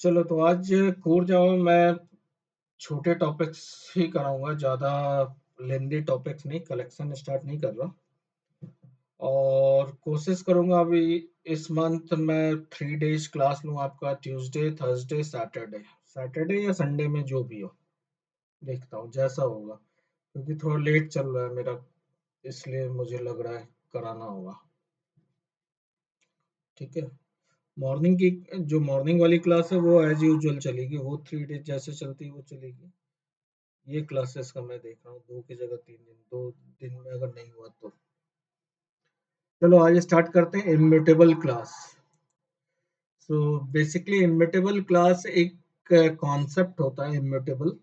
चलो तो आज कोर जावा मैं छोटे टॉपिक्स ही कराऊंगा, ज़्यादा लेंदी टॉपिक्स नहीं, कलेक्शन स्टार्ट नहीं कर रहा। और कोशिश करूंगा अभी इस मंथ मैं 3 डेज क्लास लूँ आपका, ट्यूसडे थर्सडे सैटरडे। सैटरडे या संडे में जो भी हो, देखता हूँ जैसा होगा, क्योंकि थोड़ा लेट चल रहा है मेरा, इसलिए मुझे लग रहा है कराना होगा। ठीक है। मॉर्निंग की जो मॉर्निंग वाली क्लास है वो एज यूजुअल चलेगी, वो 3 डेज जैसे चलती है वो चलेगी। ये क्लासेस का मैं देख रहा हूँ 2 की जगह 3 दिन, 2 दिन में अगर नहीं हुआ तो। चलो आज स्टार्ट करते हैं immutable class. So basically immutable class एक कॉन्सेप्ट होता है। इम्यूटेबल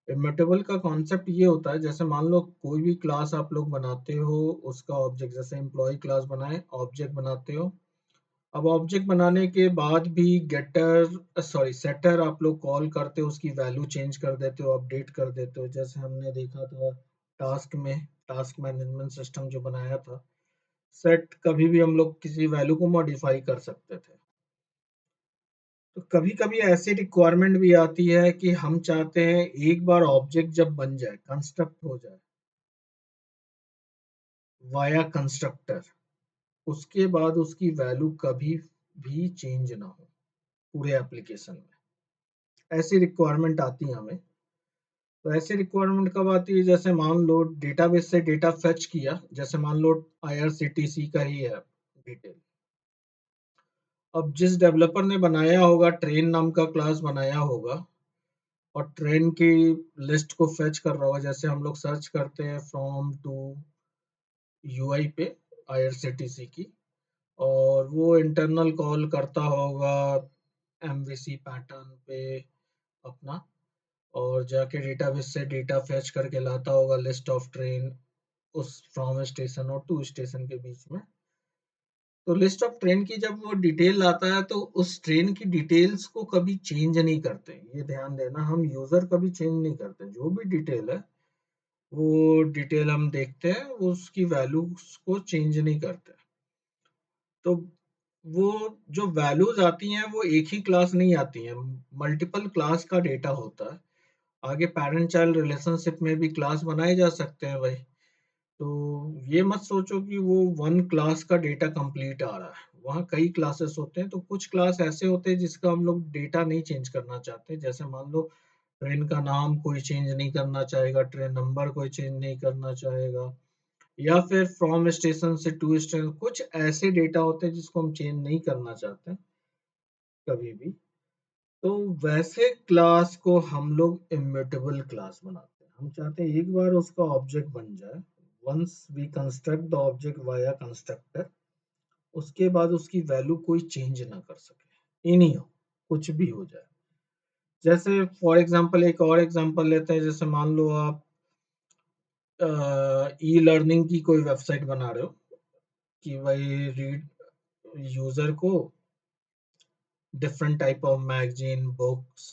इम्यूटेबल का कॉन्सेप्ट ये होता है, जैसे मान लो कोई भी क्लास आप लोग बनाते हो, उसका ऑब्जेक्ट, जैसे एम्प्लॉय क्लास बनाए, ऑब्जेक्ट बनाते हो। अब ऑब्जेक्ट बनाने के बाद भी गेटर सॉरी सेटर आप लोग कॉल करते हो, उसकी वैल्यू चेंज कर देते हो, अपडेट कर देते हो, जैसे हमने देखा था टास्क में, टास्क मैनेजमेंट सिस्टम जो बनाया था। सेट कभी भी हम लोग किसी वैल्यू को मॉडिफाई कर सकते थे। तो कभी कभी ऐसी रिक्वायरमेंट भी आती है कि हम चाहते हैं एक बार ऑब्जेक्ट जब बन जाए, कंस्ट्रक्ट हो जाए वाया कंस्ट्रक्टर, उसके बाद उसकी वैल्यू कभी भी चेंज ना हो पूरे एप्लीकेशन में। ऐसी रिक्वायरमेंट आती है हमें। तो ऐसी रिक्वायरमेंट कब आती है, जैसे मान लो डेटाबेस से डेटा फेच किया, जैसे मान लो आईआरसीटीसी का ही है डिटेल। अब जिस डेवलपर ने बनाया होगा, ट्रेन नाम का क्लास बनाया होगा, और ट्रेन की लिस्ट को फेच कर रहा होगा, जैसे हम लोग सर्च करते हैं फ्रॉम टू यूआई पे आईआरसीटीसी की, और वो इंटरनल कॉल करता होगा एमवीसी पैटर्न पे अपना, और जाके डेटाबेस से डेटा फेच करके लाता होगा लिस्ट ऑफ ट्रेन उस फ्रॉम स्टेशन और टू स्टेशन के बीच में। तो लिस्ट ऑफ ट्रेन की जब वो डिटेल आता है तो उस ट्रेन की डिटेल्स को कभी चेंज नहीं करते। ये ध्यान देना, हम यूजर कभी चेंज नहीं करते, जो भी डिटेल है वो डिटेल हम देखते हैं, वो उसकी वैल्यूज को चेंज नहीं करते। तो वो जो वैल्यूज आती हैं वो एक ही क्लास नहीं आती हैं, मल्टीपल क्लास का डेटा होता है। आगे पेरेंट चाइल्ड रिलेशनशिप में भी क्लास बनाए जा सकते हैं भाई। तो ये मत सोचो कि वो वन क्लास का डेटा कंप्लीट आ रहा है, वहाँ कई क्लासेस होते हैं। तो कुछ क्लास ऐसे होते हैं जिसका हम लोग डेटा नहीं चेंज करना चाहते, जैसे मान लो ट्रेन का नाम कोई चेंज नहीं करना चाहेगा, ट्रेन नंबर कोई चेंज नहीं करना चाहेगा, या फिर फ्रॉम स्टेशन से टू स्टेशन, कुछ ऐसे डेटा होते हैं जिसको हम चेंज नहीं करना चाहते कभी भी। तो वैसे क्लास को हम लोग इम्यूटेबल क्लास बनाते हैं। हम चाहते हैं एक बार उसका ऑब्जेक्ट बन जाए, once we construct the object via constructor, उसके बाद उसकी वैल्यू कोई चेंज ना कर सके, एनी हो, कुछ भी हो जाए। जैसे फॉर एग्जांपल एक और एग्जांपल लेते हैं, जैसे मान लो आप ई लर्निंग की कोई वेबसाइट बना रहे हो, कि भाई रीड यूजर को different type of magazine books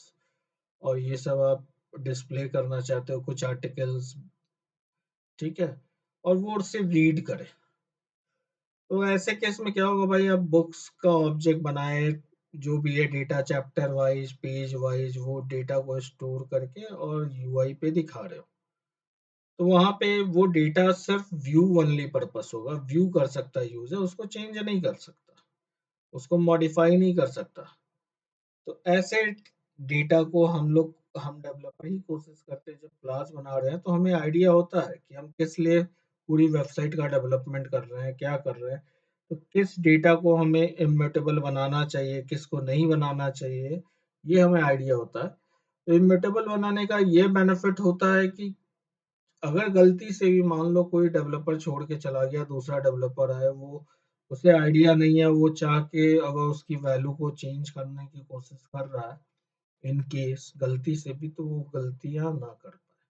और ये सब आप डिस्प्ले करना चाहते हो, कुछ आर्टिकल्स, ठीक है, और वो सिर्फ रीड करे। तो ऐसे केस में क्या होगा भाई, आप बुक्स का ऑब्जेक्ट बनाए, जो भी है data chapter wise page wise, वो डेटा को स्टोर करके और यूआई पे दिखा रहे हो। तो वहां पे वो डेटा सिर्फ व्यू ओनली पर्पस होगा, व्यू कर सकता है यूजर, उसको चेंज नहीं कर सकता, उसको मॉडिफाई नहीं कर सकता। तो ऐसे डेटा को हम डेवलपर ही कोशिश करते हैं, जब क्लास बना रहे हैं तो हमें आइडिया होता है कि हम किस लिए पूरी वेबसाइट का डेवलपमेंट कर रहे हैं, क्या कर रहे हैं। तो किस डेटा को हमें इम्यूटेबल बनाना चाहिए, किसको नहीं बनाना चाहिए, ये हमें आइडिया होता है। तो इम्यूटेबल बनाने का ये बेनिफिट होता है कि अगर गलती से भी मान लो कोई डेवलपर छोड़ के चला गया, दूसरा डेवलपर है, वो उसे आइडिया नहीं है, वो चाह के अगर उसकी वैल्यू को चेंज करने की कोशिश कर रहा है इन केस गलती से भी, तो वो गलतियां ना कर पाए,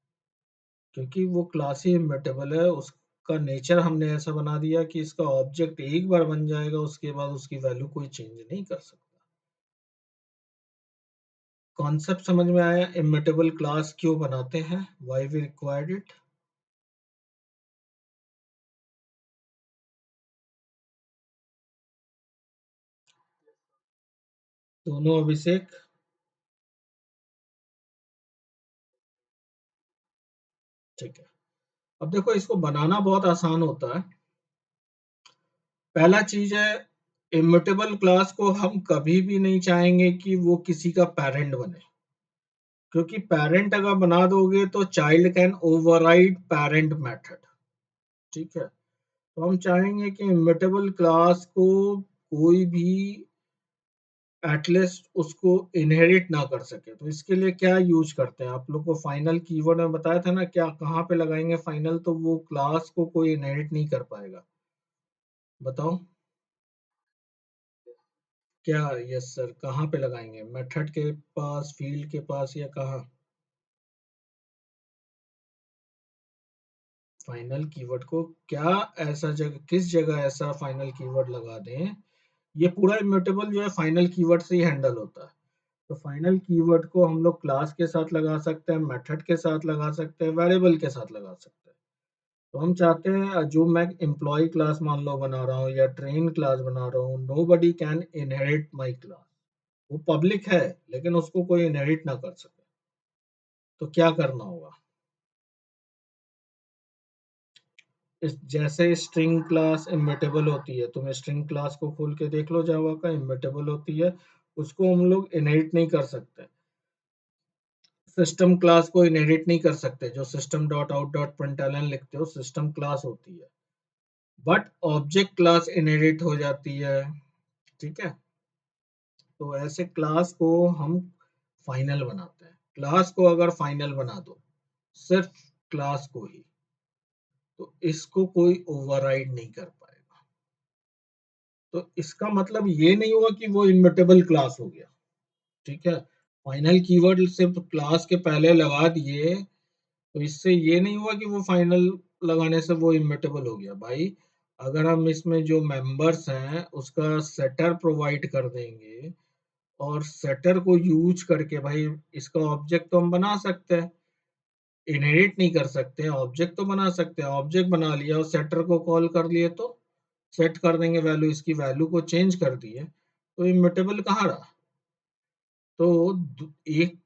क्योंकि वो क्लास ही इम्यूटेबल है। उसका नेचर हमने ऐसा बना दिया कि इसका ऑब्जेक्ट एक बार बन जाएगा, उसके बाद उसकी वैल्यू कोई चेंज नहीं कर सकता। कॉन्सेप्ट समझ में आया, इम्यूटेबल क्लास क्यों बनाते हैं, व्हाई वी रिक्वायर्ड इट। दोनों अभिषेक। ठीक है। अब देखो इसको बनाना बहुत आसान होता है। पहला चीज है, इम्यूटेबल क्लास को हम कभी भी नहीं चाहेंगे कि वो किसी का पेरेंट बने, क्योंकि पेरेंट अगर बना दोगे तो child can override parent method. ठीक है, तो हम चाहेंगे कि इम्यूटेबल क्लास को कोई भी एटलीस्ट उसको इनहेरिट ना कर सके। तो इसके लिए क्या यूज करते हैं, आप लोग को फाइनल कीवर्ड में बताया था ना, क्या कहाँ पे लगाएंगे फाइनल, तो वो क्लास को कोई इनहेरिट नहीं कर पाएगा। बताओ क्या। यस सर, कहाँ पे लगाएंगे, मेथड के पास, फील्ड के पास, या कहाँ। फाइनल कीवर्ड को क्या, ऐसा जगह, किस जगह ऐसा फाइनल कीवर्ड लगा दें। ये पूरा इम्यूटेबल जो है फाइनल कीवर्ड से ही हैंडल होता है। तो फाइनल कीवर्ड को हम लोग क्लास के साथ लगा सकते हैं, मेथड के साथ लगा सकते हैं, वेरिएबल के साथ लगा सकते हैं। तो हम चाहते हैं जो मैं एम्प्लॉय क्लास मान लो बना रहा हूँ या ट्रेन क्लास बना रहा हूँ, nobody can inherit my class. वो पब्लिक है लेकिन उसको कोई इनहेरिट ना कर सके। तो क्या करना होगा, जैसे स्ट्रिंग क्लास इम्यूटेबल होती है, तुम स्ट्रिंग क्लास को खोल के देख लो, जावा का इम्यूटेबल होती है, उसको हम लोग इनहेरिट नहीं कर सकते। सिस्टम क्लास को इनहेरिट नहीं कर सकते, जो system dot out dot println लिखते हो सिस्टम क्लास होती है, बट ऑब्जेक्ट क्लास इनहेरिट हो जाती है। ठीक है, तो ऐसे क्लास को हम फाइनल बनाते हैं। क्लास को अगर फाइनल बना दो, सिर्फ क्लास को ही, तो इसको कोई ओवरराइड नहीं कर पाएगा। तो इसका मतलब ये नहीं हुआ कि वो इम्यूटेबल क्लास हो गया। ठीक है, फाइनल कीवर्ड सिर्फ क्लास के पहले लगा दिए तो इससे ये नहीं हुआ कि वो फाइनल लगाने से वो इम्यूटेबल हो गया भाई। अगर हम इसमें जो मेंबर्स हैं उसका सेटर प्रोवाइड कर देंगे, और सेटर को यूज करके भाई इसका ऑब्जेक्ट तो हम बना सकते हैं, इनहेरिट नहीं कर सकते, ऑब्जेक्ट तो बना सकते हैं। ऑब्जेक्ट बना लिया और सेटर को कॉल कर लिए तो सेट कर देंगे वैल्यू, इसकी वैल्यू को चेंज कर दिए, तो इम्यूटेबल कहाँ रहा। तो एक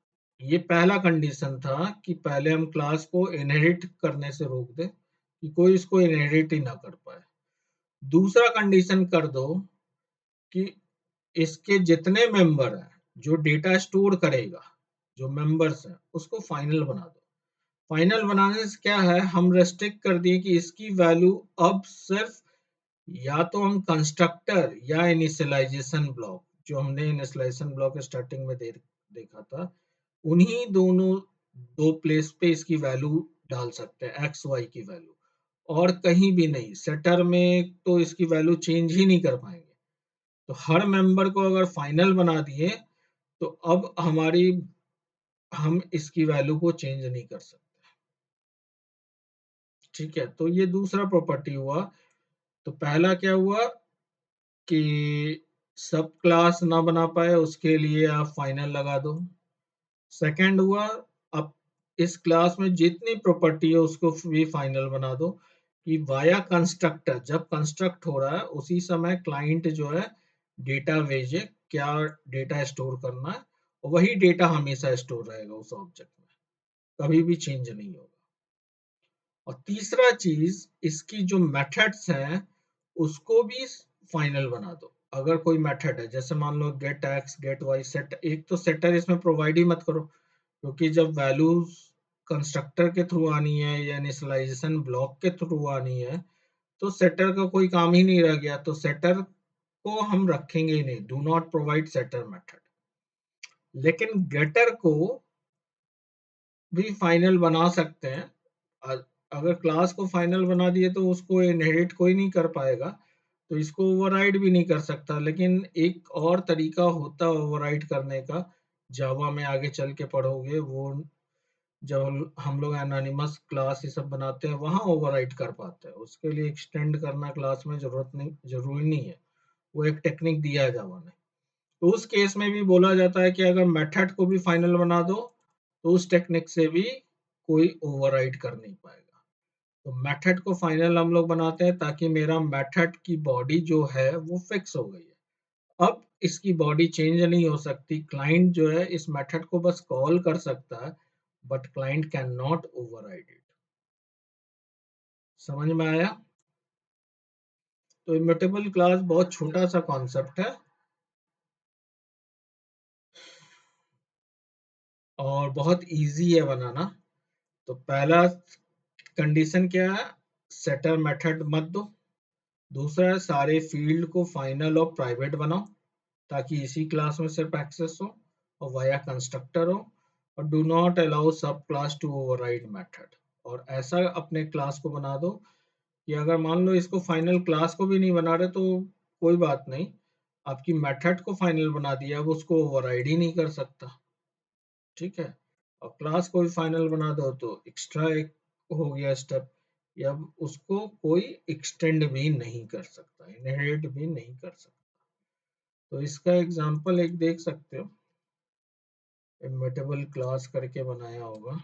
ये पहला कंडीशन था कि पहले हम क्लास को इनहेरिट करने से रोक दे कि कोई इसको इनहेरिट ही ना कर पाए। दूसरा कंडीशन कर दो कि इसके जितने मेंबर हैं, जो डेटा स्टोर करेगा, जो मेंबर्स हैं, उसको फाइनल बना दो। फाइनल बनाने से क्या है, हम रेस्ट्रिक्ट कर दिए कि इसकी वैल्यू अब सिर्फ, या तो हम कंस्ट्रक्टर या इनिशियलाइजेशन ब्लॉक, जो हमने इनिशियलाइजेशन ब्लॉक स्टार्टिंग में देखा था, उन्हीं दोनों दो प्लेस पे इसकी वैल्यू डाल सकते हैं, एक्स वाई की वैल्यू, और कहीं भी नहीं। सेटर में तो इसकी वैल्यू चेंज ही नहीं कर पाएंगे। तो हर मेंबर को अगर फाइनल बना दिए तो अब हम इसकी वैल्यू को चेंज नहीं कर सकते। ठीक है, तो ये दूसरा प्रॉपर्टी हुआ। तो पहला क्या हुआ कि सब क्लास ना बना पाए उसके लिए आप फाइनल लगा दो। सेकंड हुआ, अब इस क्लास में जितनी प्रॉपर्टी है उसको भी फाइनल बना दो, कि वाया कंस्ट्रक्टर जब कंस्ट्रक्ट हो रहा है उसी समय क्लाइंट जो है डेटा भेजे, क्या डेटा स्टोर करना है, और वही डेटा हमेशा स्टोर रहेगा उस ऑब्जेक्ट में, कभी भी चेंज नहीं होगा। और तीसरा चीज, इसकी जो मेथड्स हैं उसको भी फाइनल बना दो। अगर कोई मेथड है, जैसे मान लो get X get Y set, एक तो सेटर इसमें प्रोवाइड ही मत करो, क्योंकि जब वैल्यूज कंस्ट्रक्टर के थ्रू आनी है या इनिशियलाइजेशन ब्लॉक के थ्रू आनी है, तो सेटर का कोई काम ही नहीं रह गया। तो सेटर को हम रखेंगे ही नहीं, do not provide setter method. लेकिन गेटर को भी फाइनल बना सकते हैं। अगर क्लास को फाइनल बना दिए तो उसको इनहेरिट कोई नहीं कर पाएगा, तो इसको ओवरराइड भी नहीं कर सकता। लेकिन एक और तरीका होता है ओवरराइड करने का, जावा में आगे चल के पढ़ोगे वो, जब हम लोग एनोनिमस क्लास ये सब बनाते हैं वहां ओवरराइड कर पाते हैं। उसके लिए एक्सटेंड करना क्लास में जरूरी नहीं है, वो एक टेक्निक दिया है जावा ने। तो उस केस में भी बोला जाता है कि अगर मेथड को भी फाइनल बना दो तो उस टेक्निक से भी कोई ओवरराइड कर नहीं पाएगा। तो मेथड को फाइनल हम लोग बनाते हैं ताकि मेरा मेथड की बॉडी जो है वो फिक्स हो गई है, अब इसकी बॉडी चेंज नहीं हो सकती। क्लाइंट जो है इस मेथड को बस कॉल कर सकता है, but client can not override it. समझ में आया? तो इम्यूटेबल क्लास बहुत छोटा सा कॉन्सेप्ट है और बहुत इजी है बनाना। तो पहला कंडीशन क्या है, सेटर मेथड मत दो। दूसरा है सारे फील्ड को फाइनल और प्राइवेट बनाओ ताकि इसी क्लास में सिर्फ एक्सेस हो और वाया कंस्ट्रक्टर हो। और डू नॉट अलाउ सब क्लास टू ओवरराइड मेथड। और ऐसा अपने क्लास को बना दो कि अगर मान लो इसको फाइनल क्लास को भी नहीं बना रहे तो कोई बात नहीं, आपकी मेथड को फाइनल बना दिया, अब उसको ओवरराइड ही नहीं कर सकता। ठीक है, और क्लास को भी फाइनल बना दो तो एक्स्ट्रा एक हो गया स्टेप, या उसको कोई एक्सटेंड भी नहीं कर सकता, इनहेरिट भी नहीं कर सकता। तो इसका एग्जांपल एक देख सकते हो, इम्यूटेबल क्लास करके बनाया होगा।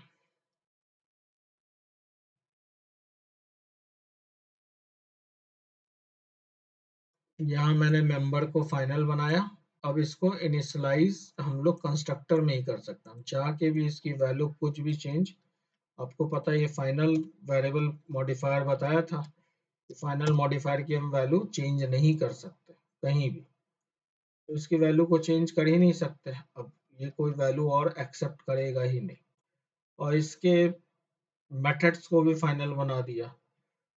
यहाँ मैंने मेंबर को फाइनल बनाया। अब इसको इनिशियलाइज हम लोग कंस्ट्रक्टर में ही कर सकते हैं, हम चाह के भी इसकी वैल्यू कुछ भी चेंज, आपको पता है ये फाइनल वेरिएबल मॉडिफायर बताया था, फाइनल मॉडिफायर की हम वैल्यू चेंज नहीं कर सकते कहीं भी, तो इसकी वैल्यू को चेंज कर ही नहीं सकते। अब ये कोई वैल्यू और एक्सेप्ट करेगा ही नहीं, और इसके मेथड्स को भी फाइनल बना दिया,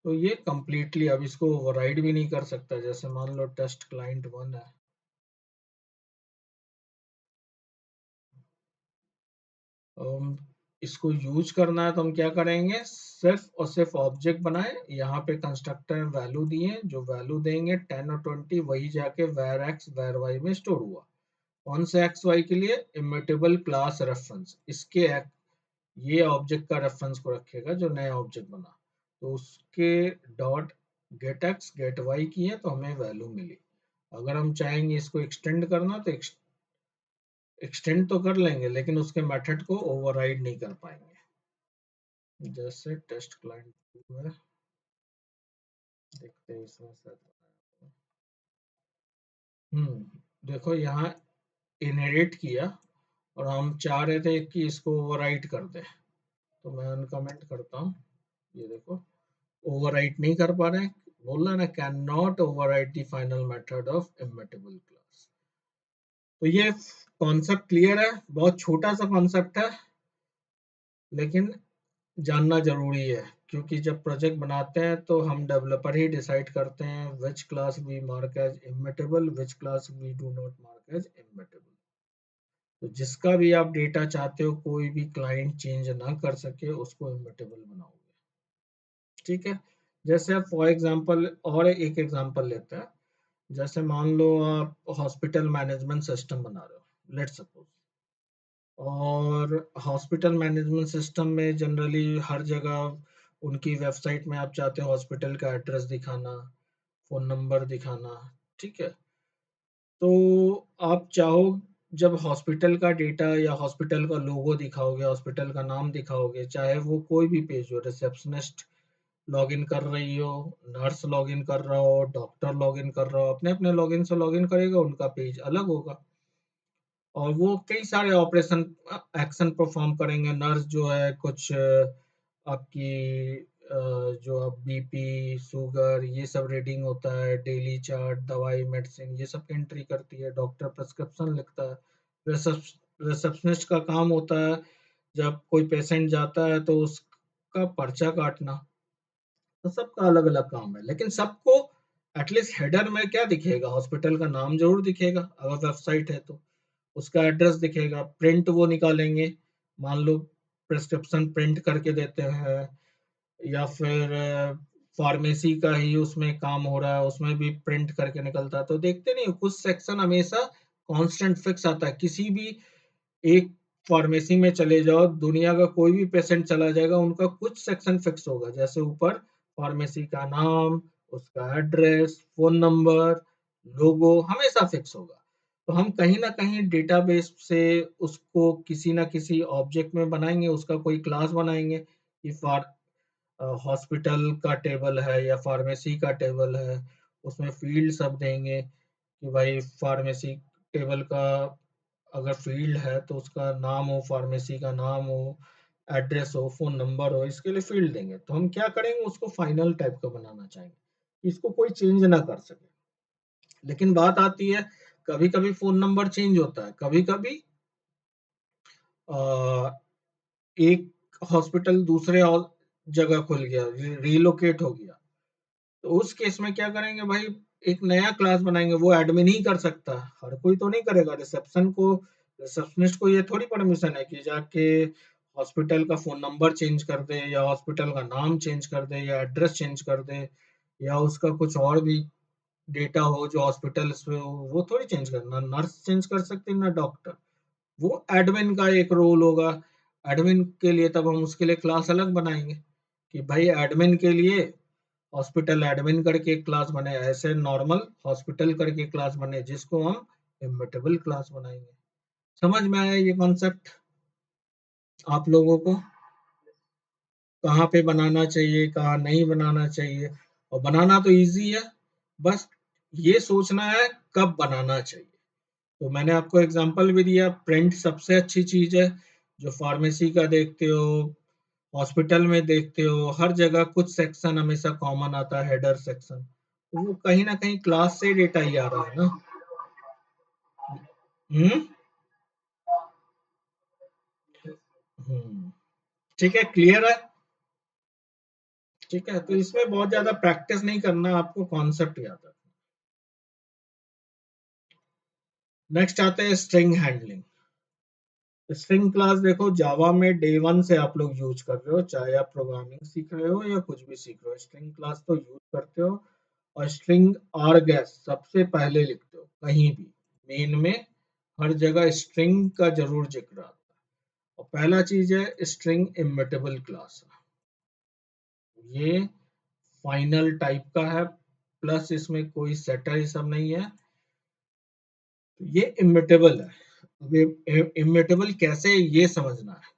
तो ये कंप्लीटली अब इसको ओवरराइड भी नहीं कर सकता। जैसे मान लो टेस्ट क्लाइंट 1 है, इसको यूज करना है तो हम क्या करेंगे, सिर्फ और सिर्फ ऑब्जेक्ट बनाए, यहाँ पे कंस्ट्रक्टर में वैल्यू दिए, जो वैल्यू देंगे 10 और 20 वही जाके var x var y में स्टोर हुआ। कौन से एक्स वाई के लिए, इम्यूटेबल क्लास रेफरेंस, इसके ये ऑब्जेक्ट का रेफरेंस को रखेगा जो नया ऑब्जेक्ट बना, तो उसके dot get X get Y किए तो हमें वैल्यू मिली। अगर हम चाहेंगे इसको एक्सटेंड करना तो एक्सटेंड तो कर लेंगे, लेकिन उसके मेथड को ओवरराइड नहीं कर पाएंगे। जैसे टेस्ट क्लाइंट में देखते हैं इसमें से। देखो यहाँ इनहेरिट किया और हम चाह रहे थे कि इसको ओवरराइट कर दे, तो मैं अनकमेंट करता हूँ। ये देखो ओवरराइट नहीं कर पा रहे हैं, बोल रहा है ना, can not overwrite the final method of immutable class. तो ये कॉन्सेप्ट क्लियर है, बहुत छोटा सा कॉन्सेप्ट है लेकिन जानना जरूरी है, क्योंकि जब प्रोजेक्ट बनाते हैं तो हम डेवलपर ही डिसाइड करते हैं which class we mark as immutable, which class we do not mark as immutable. तो जिसका भी आप डेटा चाहते हो कोई भी क्लाइंट चेंज ना कर सके उसको इम्यूटेबल बनाओगे। ठीक है, जैसे आप फॉर एग्जांपल और एक एग्जांपल लेते हैं, जैसे मान लो आप हॉस्पिटल मैनेजमेंट सिस्टम बना रहे हो, लेट्स सपोज, और हॉस्पिटल मैनेजमेंट सिस्टम में जनरली हर जगह उनकी वेबसाइट में आप चाहते हो हॉस्पिटल का एड्रेस दिखाना, फ़ोन नंबर दिखाना, ठीक है? तो आप चाहो जब हॉस्पिटल का डेटा या हॉस्पिटल का लोगो दिखाओगे, हॉस्पिटल का नाम दिखाओगे, चाहे वो कोई भी पेज हो, रिसेप्शनिस्ट लॉगिन कर रही हो, नर्स लॉगिन कर रहा हो, डॉक्टर लॉगिन कर रहा हो, अपने-अपने लॉगिन से लॉगिन करेगा, उनका पेज अलग होगा। और वो कई सारे ऑपरेशन एक्शन परफॉर्म करेंगे। नर्स जो है कुछ आपकी जो अब बीपी, शुगर ये सब रीडिंग होता है, डेली चार्ट, दवाई, मेडिसिन ये सब एंट्री करती है, डॉक्टर प्रिस्क्रिप्शन लिखता है। रिसेप्शनिस्ट का काम होता है जब कोई पेशेंट जाता है तो उसका पर्चा काटना। तो सबका अलग-अलग काम है, लेकिन सबको एटलीस्ट हेडर में क्या दिखेगा, हॉस्पिटल का नाम ज़रूर दिखेगा, अगर वेबसाइट है तो। उसका एड्रेस दिखेगा, प्रिंट वो निकालेंगे, मान लो प्रिस्क्रिप्शन प्रिंट करके देते हैं, या फिर फार्मेसी का ही उसमें काम हो रहा है, उसमें भी प्रिंट करके निकलता है। तो देखते नहीं हो, कुछ सेक्शन हमेशा कांस्टेंट फिक्स आता है, किसी भी एक फार्मेसी में चले जाओ, दुनिया का कोई भी पेशेंट चला जाएगा, उनका कुछ सेक्शन फिक्स होगा, जैसे ऊपर फार्मेसी का नाम, उसका एड्रेस, फ़ोन नंबर, लोगो हमेशा फिक्स होगा। तो हम कहीं न कहीं डेटाबेस से उसको किसी न किसी ऑब्जेक्ट में बनाएँगे, उसका कोई क्लास बनाएँगे कि हॉस्पिटल का टेबल है या फार्मेसी का टेबल है, उसमें फ़ील्ड सब देंगे कि भाई फार्मेसी टेबल का अगर फ़ील्ड है तो उसका नाम हो, फार्मेसी का नाम हो, एड्रेस हो, फोन नंबर हो, इसके लिए फील्ड देंगे। तो हम क्या करेंगे, उसको फाइनल टाइप का बनाना चाहेंगे, इसको कोई चेंज ना कर सके। लेकिन बात आती है, कभी कभी फोन नंबर चेंज होता है, कभी कभी एक हॉस्पिटल दूसरे जगह खुल गया, रिलोकेट हो गया, तो उस केस में क्या करेंगे भाई, एक नया क्लास बनाएंगे। वो एडमिन ही कर सकता है, हर कोई तो नहीं करेगा। रिसेप्शनिस्ट को ये थोड़ी परमिशन है कि जाके हॉस्पिटल का फोन नंबर चेंज कर दे, या हॉस्पिटल का नाम चेंज कर दे, या एड्रेस चेंज कर दे, या उसका कुछ और भी डेटा हो जो हॉस्पिटल में हो, वो थोड़ी चेंज करना। नर्स चेंज कर सकती है, ना डॉक्टर। वो एडमिन का एक रोल होगा। एडमिन के लिए तब हम उसके लिए क्लास अलग बनाएंगे कि भाई एडमिन के लिए हॉस्पिटल एडमिन करके एक क्लास बने, ऐसे नॉर्मल हॉस्पिटल करके क्लास बने, जिसको हम इम्यूटेबल क्लास बनाएंगे। समझ में आया ये कॉन्सेप्ट आप लोगों को? कहाँ पे बनाना चाहिए, कहाँ नहीं बनाना चाहिए। और बनाना तो इजी है, बस ये सोचना है कब बनाना चाहिए। तो मैंने आपको एग्जांपल भी दिया, प्रिंट सबसे अच्छी चीज है। जो फार्मेसी का देखते हो, हॉस्पिटल में देखते हो, हर जगह कुछ सेक्शन हमेशा कॉमन आता है, हेडर सेक्शन। तो वो कहीं ना कहीं क्लास से डेटा ही आ रहा है ना। हम्म हम्म ठीक है, क्लियर है? ठीक है, तो इसमें बहुत ज्यादा प्रैक्टिस नहीं करना, आपको कॉन्सेप्ट याद है। नेक्स्ट आते हैं स्ट्रिंग हैंडलिंग। स्ट्रिंग क्लास देखो, जावा में डे वन से आप लोग यूज कर रहे हो, चाहे आप प्रोग्रामिंग सीख रहे हो या कुछ भी सीख रहे हो, स्ट्रिंग क्लास तो यूज करते हो। और स्ट्रिंग आर्गैस सबसे पहले लिखते हो कहीं भी, मेन में हर जगह स्ट्रिंग का जरूर जिक्र आता है। और पहला चीज है स्ट्रिंग इम्यूटेबल क्लास। ये फाइनल टाइप का है, प्लस इसमें कोई सेटर सब नहीं है, तो ये इम्यूटेबल है। अब ये इम्यूटेबल कैसे, ये समझना है।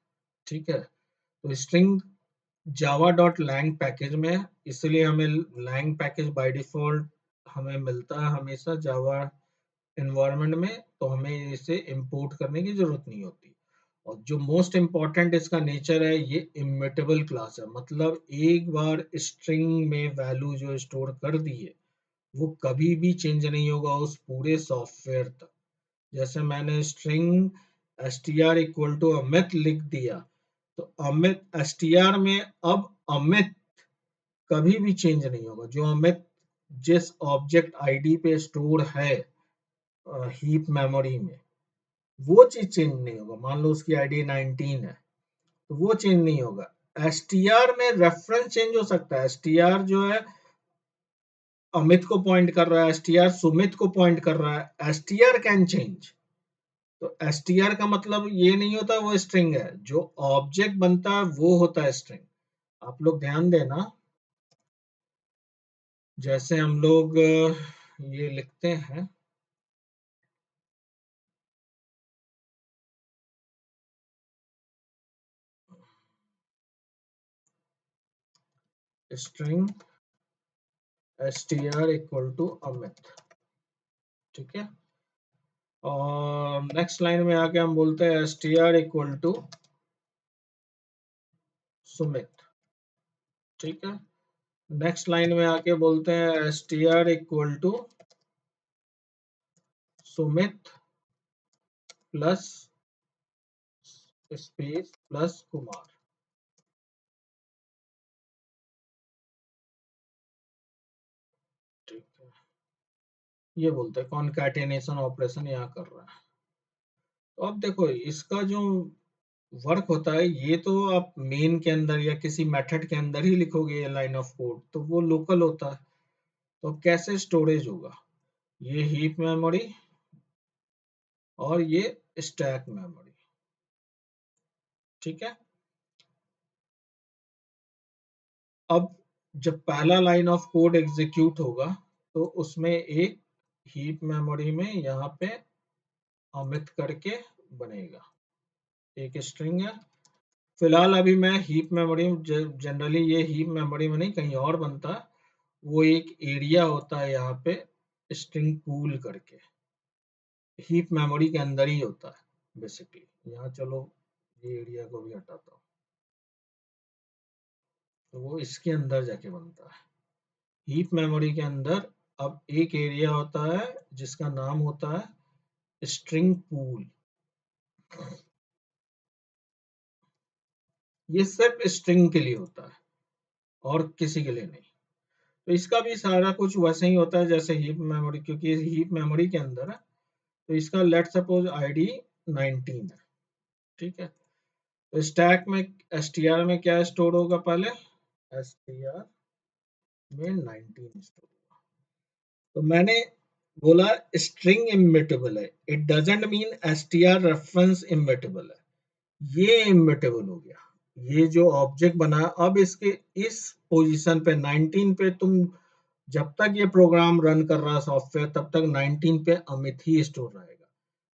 ठीक है, तो string Java dot lang package में है, इसलिए हमें लैंग पैकेज बाय डिफॉल्ट हमें मिलता है हमेशा जावा एनवायरनमेंट में, तो हमें इसे इंपोर्ट करने की जरूरत नहीं होती। और जो मोस्ट इम्पॉर्टेंट इसका नेचर है, ये इम्यूटेबल क्लास है, मतलब एक बार स्ट्रिंग में वैल्यू जो स्टोर कर दी है, वो कभी भी चेंज नहीं होगा उस पूरे सॉफ्टवेयर तक। जैसे मैंने string str equal to Amit लिख दिया, तो अमित str में अब अमित कभी भी चेंज नहीं होगा। जो अमित जिस ऑब्जेक्ट आईडी पे स्टोर है हीप मेमोरी में, वो चीज चेंज नहीं होगा। मान लो उसकी आईडी 19 है, तो वो चेंज नहीं होगा। str में रेफरेंस चेंज हो सकता है। str जो है अमित को पॉइंट कर रहा है, str सुमित को पॉइंट कर रहा है, str कैन चेंज। तो str का मतलब ये नहीं होता वो स्ट्रिंग है, जो ऑब्जेक्ट बनता है वो होता है स्ट्रिंग। आप लोग ध्यान देना, जैसे हम लोग ये लिखते हैं string str equal to Amit, ठीक है। और नेक्स्ट लाइन में आके हम बोलते हैं str इक्वल टू सुमित, ठीक है। नेक्स्ट लाइन में आके बोलते हैं str equal to Sumit plus space plus Kumar, ठीक है। ये बोलते हैं कॉनकैटिनेशन ऑपरेशन यहाँ कर रहा है। तो अब देखो इसका जो वर्क होता है, ये तो आप मेन के अंदर या किसी मेथड के अंदर ही लिखोगे ये लाइन ऑफ कोड, तो वो लोकल होता है। तो कैसे स्टोरेज होगा, ये हीप मेमोरी और ये स्टैक मेमोरी, ठीक है। अब जब पहला लाइन ऑफ कोड एग्जीक्यूट होगा, तो उसमें एक हीप मेमोरी में यहाँ पे अमित करके बनेगा, एक स्ट्रिंग है। फिलहाल अभी मैं हीप मेमोरी में, जनरली ये हीप मेमोरी में नहीं कहीं और बनता है, वो एक एरिया होता है यहाँ पे स्ट्रिंग पूल करके, हीप मेमोरी के अंदर ही होता है बेसिकली। यहाँ चलो ये एरिया को भी हटाता हूँ। तो वो इसके अंदर जाके बनता है। हीप मेमोरी के अंदर अब एक एरिया होता है जिसका नाम होता है स्ट्रिंग पूल। ये सिर्फ स्ट्रिंग के लिए होता है और किसी के लिए नहीं। तो इसका भी सारा कुछ वैसे ही होता है जैसे हीप मेमोरी, क्योंकि हीप मेमोरी के अंदर है तो इसका लेट सपोज आईडी 19 है, ठीक है। तो स्टैक में एसटीआर में क्या स्टोर होगा, पहले एसटीआर में 19 स्टोर होगा। तो मैंने बोला स्ट्रिंग इम्यूटेबल है, it doesn't mean STR reference immutable है। ये इम्यूटेबल हो गया, ये जो ऑब्जेक्ट बना अब इसके इस पोजीशन पे 19 पे तुम जब तक ये प्रोग्राम रन कर रहा सॉफ्टवेयर तब तक 19 पे अमित ही स्टोर रहेगा।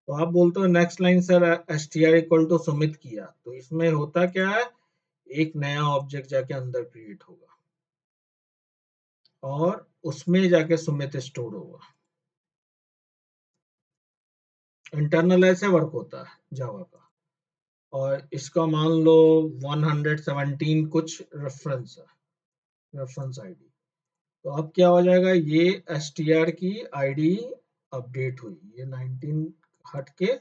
तो आप बोलते हो next line sir S T R equal to Sumit किया, तो इसमें होता क्या है, एक नया ऑब्जेक्ट जाके अंदर क्रिएट होगा और उसमें जाके सुमित स्टोर होगा। इंटरनल ऐसे वर्क होता है जावा का। और इसका मान लो 117 कुछ रेफरेंस है, रेफरेंस आईडी। तो अब क्या हो जाएगा, ये एसटीआर की आईडी अपडेट हुई, ये 19 हट के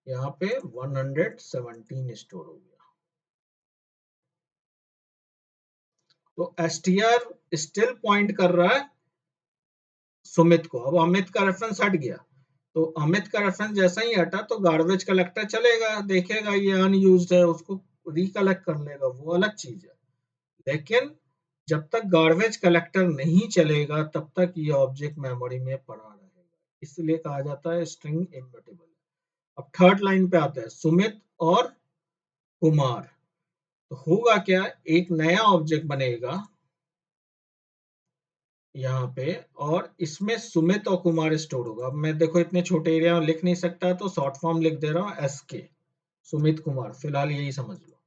यहाँ पे 117 स्टोर हो गया। तो एसटीआर स्टिल पॉइंट कर रहा है सुमित को। अब अमित का रेफरेंस हट गया, तो अमित का रेफरेंस जैसा ही हटा तो गार्बेज कलेक्टर चलेगा, देखेगा ये अनयूज्ड है, उसको रिकलेक्ट कर लेगा, वो अलग चीज है। लेकिन जब तक गार्बेज कलेक्टर नहीं चलेगा तब तक ये ऑब्जेक्ट मेमोरी में पड़ा रहेगा, इसलिए कहा जाता है स्ट्रिंग इम्यूटेबल। अब थर्ड लाइन पे आता है सुमित और कुमार। तो होगा क्या, एक नया ऑब्जेक्ट बनेगा यहाँ पे और इसमें सुमित और कुमार स्टोर होगा। अब मैं देखो इतने छोटे एरिया में लिख नहीं सकता तो शॉर्ट फॉर्म लिख दे रहा हूँ एसके, सुमित कुमार, फिलहाल यही समझ लो,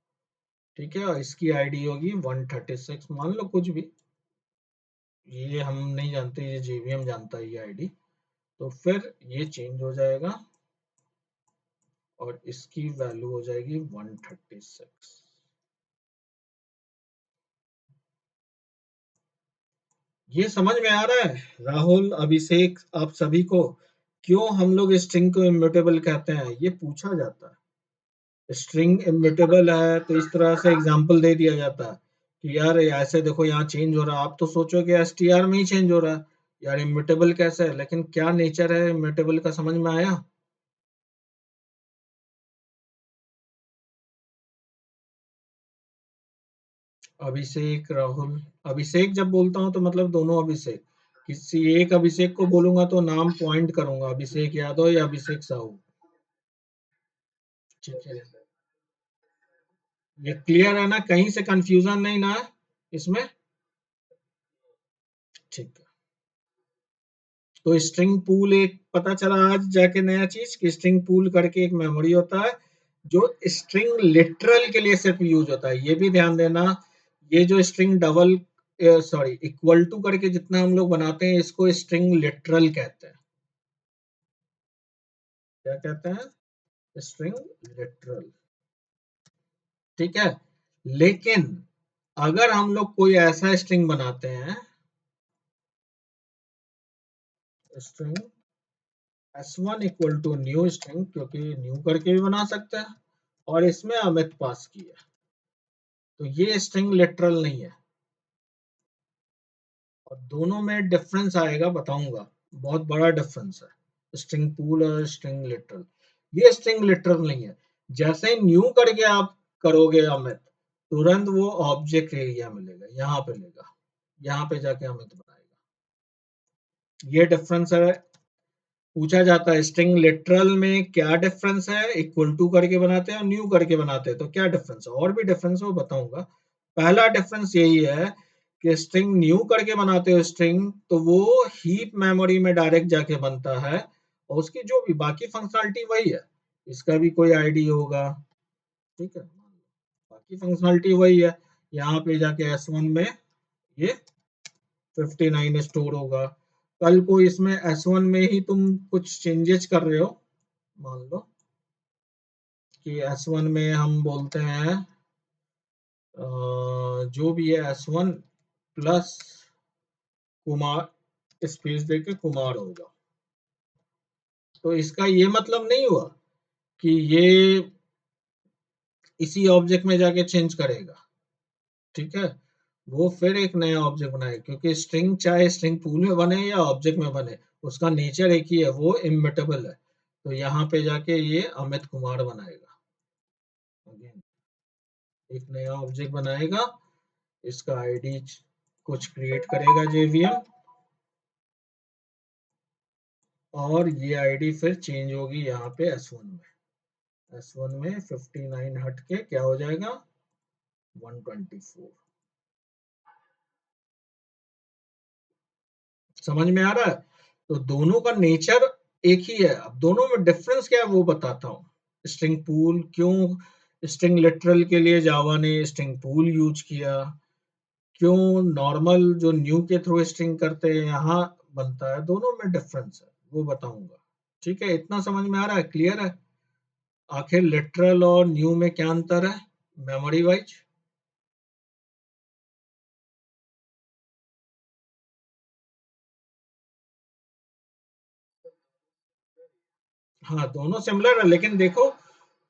ठीक है। और इसकी आईडी होगी 136, मान लो कुछ भी, ये हम नहीं जानते, ये जेवीएम जानता है ये आईडी। तो फिर ये चेंज हो जाएगा और इसकी वैल्यू हो जाएगी 136। ये समझ में आ रहा है राहुल, अभिषेक, आप सभी को, क्यों हम लोग स्ट्रिंग को इम्यूटेबल कहते हैं, ये पूछा जाता है। स्ट्रिंग इम्यूटेबल है तो इस तरह से एग्जांपल दे दिया जाता है कि यार ऐसे देखो यहाँ चेंज हो रहा है, आप तो सोचोगे एसटीआर में ही चेंज हो रहा है, यार इम्यूटेबल कैसे है, लेकिन क्या नेचर है इम्यूटेबल का, समझ में आया। अभिषेक, राहुल, अभिषेक जब बोलता हूँ तो मतलब दोनों अभिषेक, किसी एक अभिषेक को बोलूंगा तो नाम पॉइंट करूंगा, अभिषेक यादव या अभिषेक साहू, ठीक है। ये क्लियर है ना, कहीं से कंफ्यूजन नहीं ना इसमें, ठीक है। तो स्ट्रिंग पूल एक पता चला आज जाके नया चीज कि स्ट्रिंग पूल करके एक मेमोरी होता है जो स्ट्रिंग लिटरल के लिए सिर्फ यूज होता है। ये भी ध्यान देना, ये जो string double sorry equal to करके जितना हम लोग बनाते हैं इसको स्ट्रिंग लिटरल कहते हैं। क्या कहते हैं, स्ट्रिंग लिटरल, ठीक है। लेकिन अगर हम लोग कोई ऐसा स्ट्रिंग बनाते हैं, string s1 equal to new string, क्योंकि न्यू करके भी बना सकते हैं और इसमें अमित पास किया, तो ये स्ट्रिंग लिटरल नहीं है। और दोनों में डिफरेंस आएगा, बताऊंगा, बहुत बड़ा डिफरेंस है स्ट्रिंग पूल और स्ट्रिंग लिटरल। ये स्ट्रिंग लिटरल नहीं है, जैसे ही न्यू करके आप करोगे अमित, तुरंत वो ऑब्जेक्ट एरिया मिलेगा, यहाँ पे लेगा, यहाँ पे जाके अमित बनाएगा। ये डिफरेंस है, पूछा जाता है स्ट्रिंग लिटरल में क्या डिफरेंस है, इक्वल टू करके बनाते हैं और न्यू करके बनाते हैं तो क्या डिफरेंस है, और भी डिफरेंस है वो बताऊंगा। पहला डिफरेंस यही है कि स्ट्रिंग न्यू करके बनाते हो स्ट्रिंग तो वो हीप मेमोरी में डायरेक्ट जाके बनता है और उसकी जो भी बाकी फंक्शनलिटी वही है, इसका भी कोई आईडी होगा, ठीक है, बाकी फंक्शनलिटी वही है। यहाँ पे जाके S1 में ये 59 स्टोर होगा। कल को इसमें S1 में ही तुम कुछ चेंजेस कर रहे हो, मान लो कि S1 में हम बोलते हैं जो भी है S1 प्लस कुमार स्पेस देके कुमार होगा। तो इसका ये मतलब नहीं हुआ कि ये इसी ऑब्जेक्ट में जाके चेंज करेगा, ठीक है। वो फिर एक नया ऑब्जेक्ट बनाएगा, क्योंकि स्ट्रिंग चाहे स्ट्रिंग पूल में बने या ऑब्जेक्ट में बने, उसका नेचर एक ही है, वो इम्यूटेबल है। तो यहाँ पे जाके ये अमित कुमार बनाएगा, अगेन एक नया ऑब्जेक्ट बनाएगा, इसका आईडी कुछ क्रिएट करेगा जेवीएम, और ये आईडी फिर चेंज होगी यहाँ पे S1 में। S1 में 59 हट के क्या हो जाएगा 124। समझ में आ रहा है? तो दोनों का नेचर एक ही है। अब दोनों में डिफरेंस क्या है वो बताता हूँ। स्ट्रिंग पूल क्यों, स्ट्रिंग लिटरल के लिए जावा ने स्ट्रिंग पूल यूज किया, क्यों नॉर्मल जो न्यू के थ्रू स्ट्रिंग करते हैं यहाँ बनता है, दोनों में डिफरेंस है वो बताऊंगा। ठीक है, इतना समझ में आ रहा है, क्लियर है? आखिर लिटरल और न्यू में क्या अंतर है मेमोरी वाइज? हाँ दोनों सिमिलर है, लेकिन देखो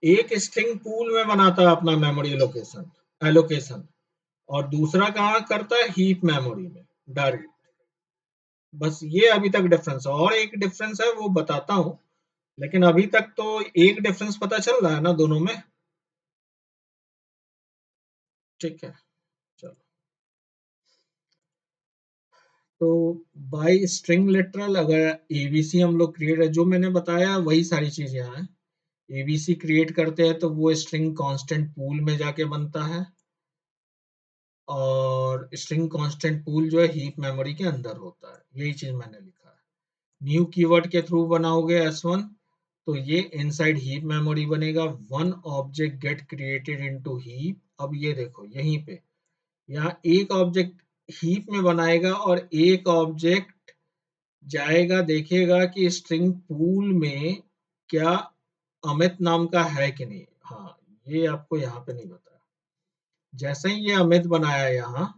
एक स्ट्रिंग पूल में बनाता है अपना मेमोरी लोकेशन एलोकेशन, और दूसरा कहाँ करता है हीप मेमोरी में डायरेक्ट। बस ये अभी तक डिफरेंस है, और एक डिफरेंस है वो बताता हूँ, लेकिन अभी तक तो एक डिफरेंस पता चल रहा है ना दोनों में। ठीक है, चलो। तो बाय स्ट्रिंग लिटरल अगर एबीसी हम लोग क्रिएट है, जो मैंने बताया वही सारी चीज यहाँ है। एबीसी क्रिएट करते हैं तो वो स्ट्रिंग कांस्टेंट पूल में जाके बनता है, और स्ट्रिंग कांस्टेंट पूल जो है हीप मेमोरी के अंदर होता है, यही चीज मैंने लिखा है। न्यू कीवर्ड के थ्रू बनाओगे S1 तो ये इनसाइड हीप मेमोरी बनेगा, one object get created into heap. अब ये देखो यहीं पे यहाँ एक ऑब्जेक्ट हीप में बनाएगा और एक ऑब्जेक्ट जाएगा देखेगा कि स्ट्रिंग पूल में क्या अमित नाम का है कि नहीं। हाँ ये आपको यहाँ पे नहीं बताया। जैसे ही ये अमित बनाया यहाँ,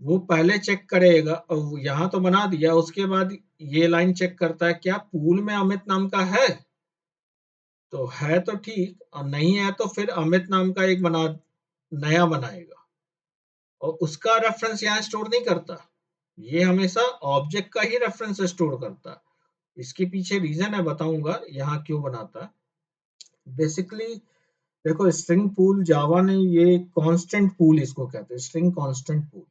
वो पहले चेक करेगा, और यहाँ तो बना दिया, उसके बाद ये लाइन चेक करता है क्या पूल में अमित नाम का है, तो है तो ठीक, और नहीं है तो फिर अमित नाम का एक बना नया बनाएगा, और उसका रेफरेंस यहाँ स्टोर नहीं करता, ये हमेशा ऑब्जेक्ट का ही रेफरेंस स्टोर करता है। इसके पीछे रीजन है, बताऊंगा यहाँ क्यों बनाता है। बेसिकली देखो स्ट्रिंग पूल जावा ने ये कांस्टेंट पूल इसको कहते हैं, स्ट्रिंग कांस्टेंट पूल।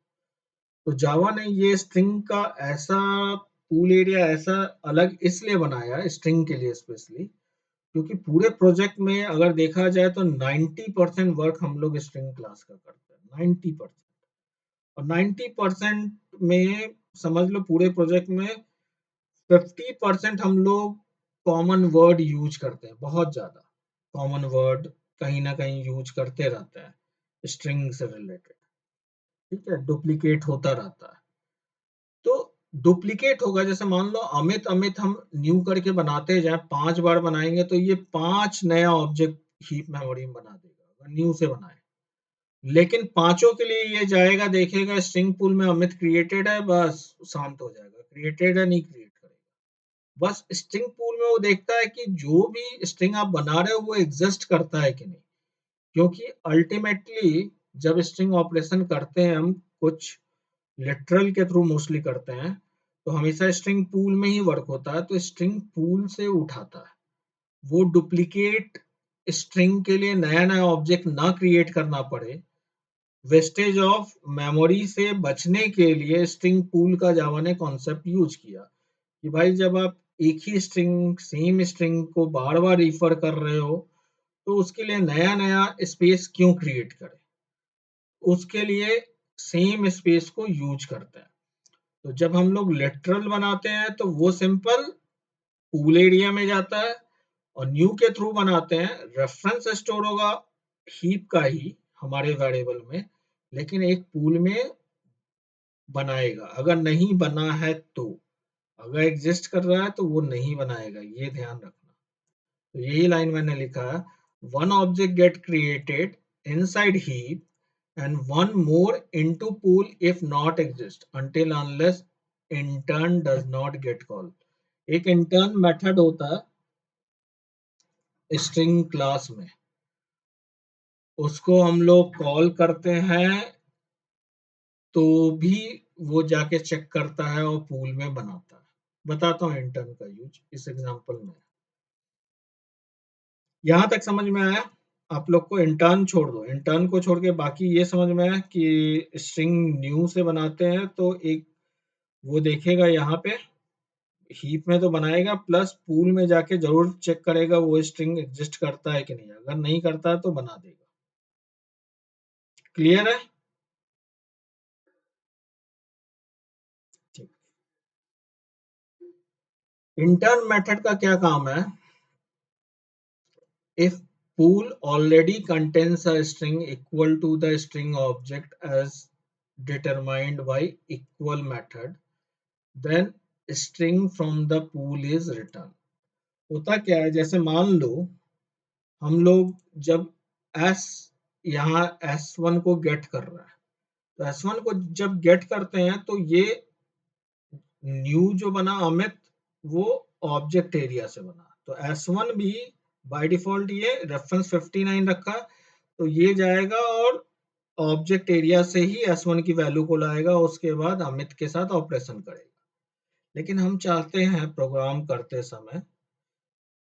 तो जावा ने ये स्ट्रिंग का ऐसा पूल एरिया ऐसा अलग इसलिए बनाया स्ट्रिंग के लिए स्पेशली, क्योंकि पूरे प्रोजेक्ट में अगर देखा जाए तो 90% वर्क हम लोग स्ट्रिंग क्लास का करते हैं, 90%। और 90% में समझ लो पूरे प्रोजेक्ट में 50% हम लोग कॉमन वर्ड यूज करते हैं, बहुत ज्यादा कॉमन वर्ड कहीं ना कहीं यूज करते रहते हैं स्ट्रिंग से रिलेटेड। ठीक है, डुप्लीकेट होता रहता है। तो डुप्लीकेट होगा, जैसे मान लो अमित अमित हम न्यू करके बनाते जाए, 5 बार बनाएंगे तो ये 5 नया ऑब्जेक्ट हीप मेमोरी में बना देगा अगर न्यू से बनाए। लेकिन पांचों के लिए ये जाएगा देखेगा स्ट्रिंग पूल में अमित क्रिएटेड है, बस शांत हो जाएगा, क्रिएटेड है नहीं क्रिएट करेगा। बस स्ट्रिंग पूल में वो देखता है कि जो भी स्ट्रिंग आप बना रहे हो वो एग्जिस्ट करता है कि नहीं, क्योंकि अल्टीमेटली जब स्ट्रिंग ऑपरेशन करते हैं हम कुछ लिटरल के थ्रू मोस्टली करते हैं, तो हमेशा स्ट्रिंग पूल में ही वर्क होता है, तो स्ट्रिंग पूल से उठाता है। वो डुप्लीकेट स्ट्रिंग के लिए नया नया ऑब्जेक्ट ना क्रिएट करना पड़े, वेस्टेज ऑफ मेमोरी से बचने के लिए स्ट्रिंग पूल का जावा ने कॉन्सेप्ट यूज किया कि भाई जब आप एक ही स्ट्रिंग सेम स्ट्रिंग को बार बार रिफर कर रहे हो तो उसके लिए नया नया स्पेस क्यों क्रिएट करें, उसके लिए सेम स्पेस को यूज करते हैं। तो जब हम लोग लेटरल बनाते हैं तो वो सिंपल पूल एरिया में जाता है, और न्यू के थ्रू बनाते हैं रेफरेंस स्टोर होगा हीप का ही हमारे वेरिएबल में, लेकिन एक पूल में बनाएगा, अगर नहीं बना है तो। अगर एग्जिस्ट कर रहा है तो वो नहीं बनाएगा, ये ध्यान रखना। तो यही लाइन मैंने लिखा है, one object get created inside heap and one more into pool if not exist until unless intern does not get call. एक intern method होता है string class में, उसको हम लोग कॉल करते हैं तो भी वो जाके चेक करता है और पूल में बनाता है। बताता हूँ इंटर्न का यूज इस एग्जांपल में। यहाँ तक समझ में आया? आप लोग को इंटर्न छोड़ दो, इंटर्न को छोड़ के बाकी ये समझ में आया कि स्ट्रिंग न्यू से बनाते हैं तो एक वो देखेगा यहाँ पे हीप में तो बनाएगा, प्लस पूल में जाके जरूर चेक करेगा वो स्ट्रिंग एग्जिस्ट करता है कि नहीं, अगर नहीं करता है तो बना देगा। क्लियर है? ठीक। इंटर्न मेथड का क्या काम है? If pool already contains a string equal to the string object as determined by equal method, then string from the pool is returned. होता क्या है, जैसे मान लो हम लोग जब s यहाँ s1 को गेट कर रहा है, तो s1 को जब गेट करते हैं तो ये न्यू जो बना अमित वो ऑब्जेक्ट एरिया से बना, तो S1 भी बाय डिफॉल्ट ये रेफरेंस 59 रखा, तो ये जाएगा और ऑब्जेक्ट एरिया से ही S1 की वैल्यू को लाएगा, उसके बाद अमित के साथ ऑपरेशन करेगा। लेकिन हम चाहते हैं प्रोग्राम करते समय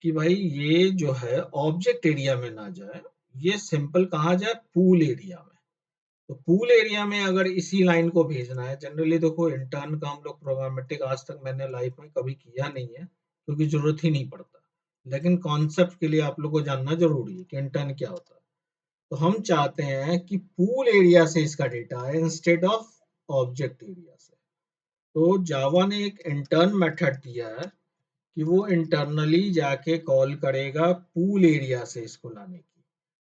कि भाई ये जो है ऑब्जेक्ट एरिया में ना जाए, ये सिंपल कहाँ जाए, पूल एरिया में। तो पूल एरिया में अगर इसी लाइन को भेजना है, जनरली देखो इंटर्न का हम लोग प्रोग्रामेटिक आज तक मैंने लाइफ में कभी किया नहीं है क्योंकि जरूरत ही नहीं पड़ता, लेकिन कॉन्सेप्ट के लिए आप लोग को जानना जरूरी है कि इंटर्न क्या होता है। तो हम चाहते हैं कि पूल एरिया से इसका डेटा है इंस्टेड ऑफ ऑब्जेक्ट एरिया से। तो जावा ने एक इंटर्न मेथड दिया है कि वो इंटरनली जाके कॉल करेगा पूल एरिया से इसको लाने की।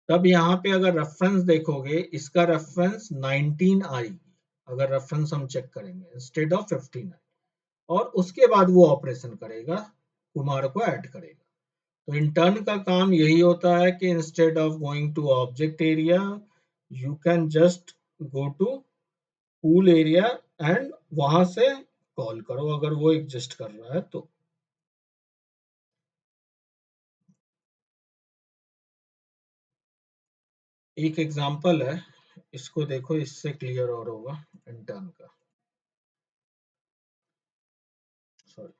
तब यहाँ पे अगर रेफरेंस देखोगे इसका रेफरेंस 19 आएगी, अगर रेफरेंस हम चेक करेंगे इंस्टेड ऑफ 59, और उसके बाद वो ऑपरेशन करेगा, कुमार को ऐड करेगा। तो इंटर्न का काम यही होता है कि instead of going to object area you can just go to pool area and वहां से कॉल करो अगर वो एग्जिस्ट कर रहा है तो। एक एग्जांपल है, इसको देखो, इससे क्लियर और होगा इंटर्न का। सॉरी,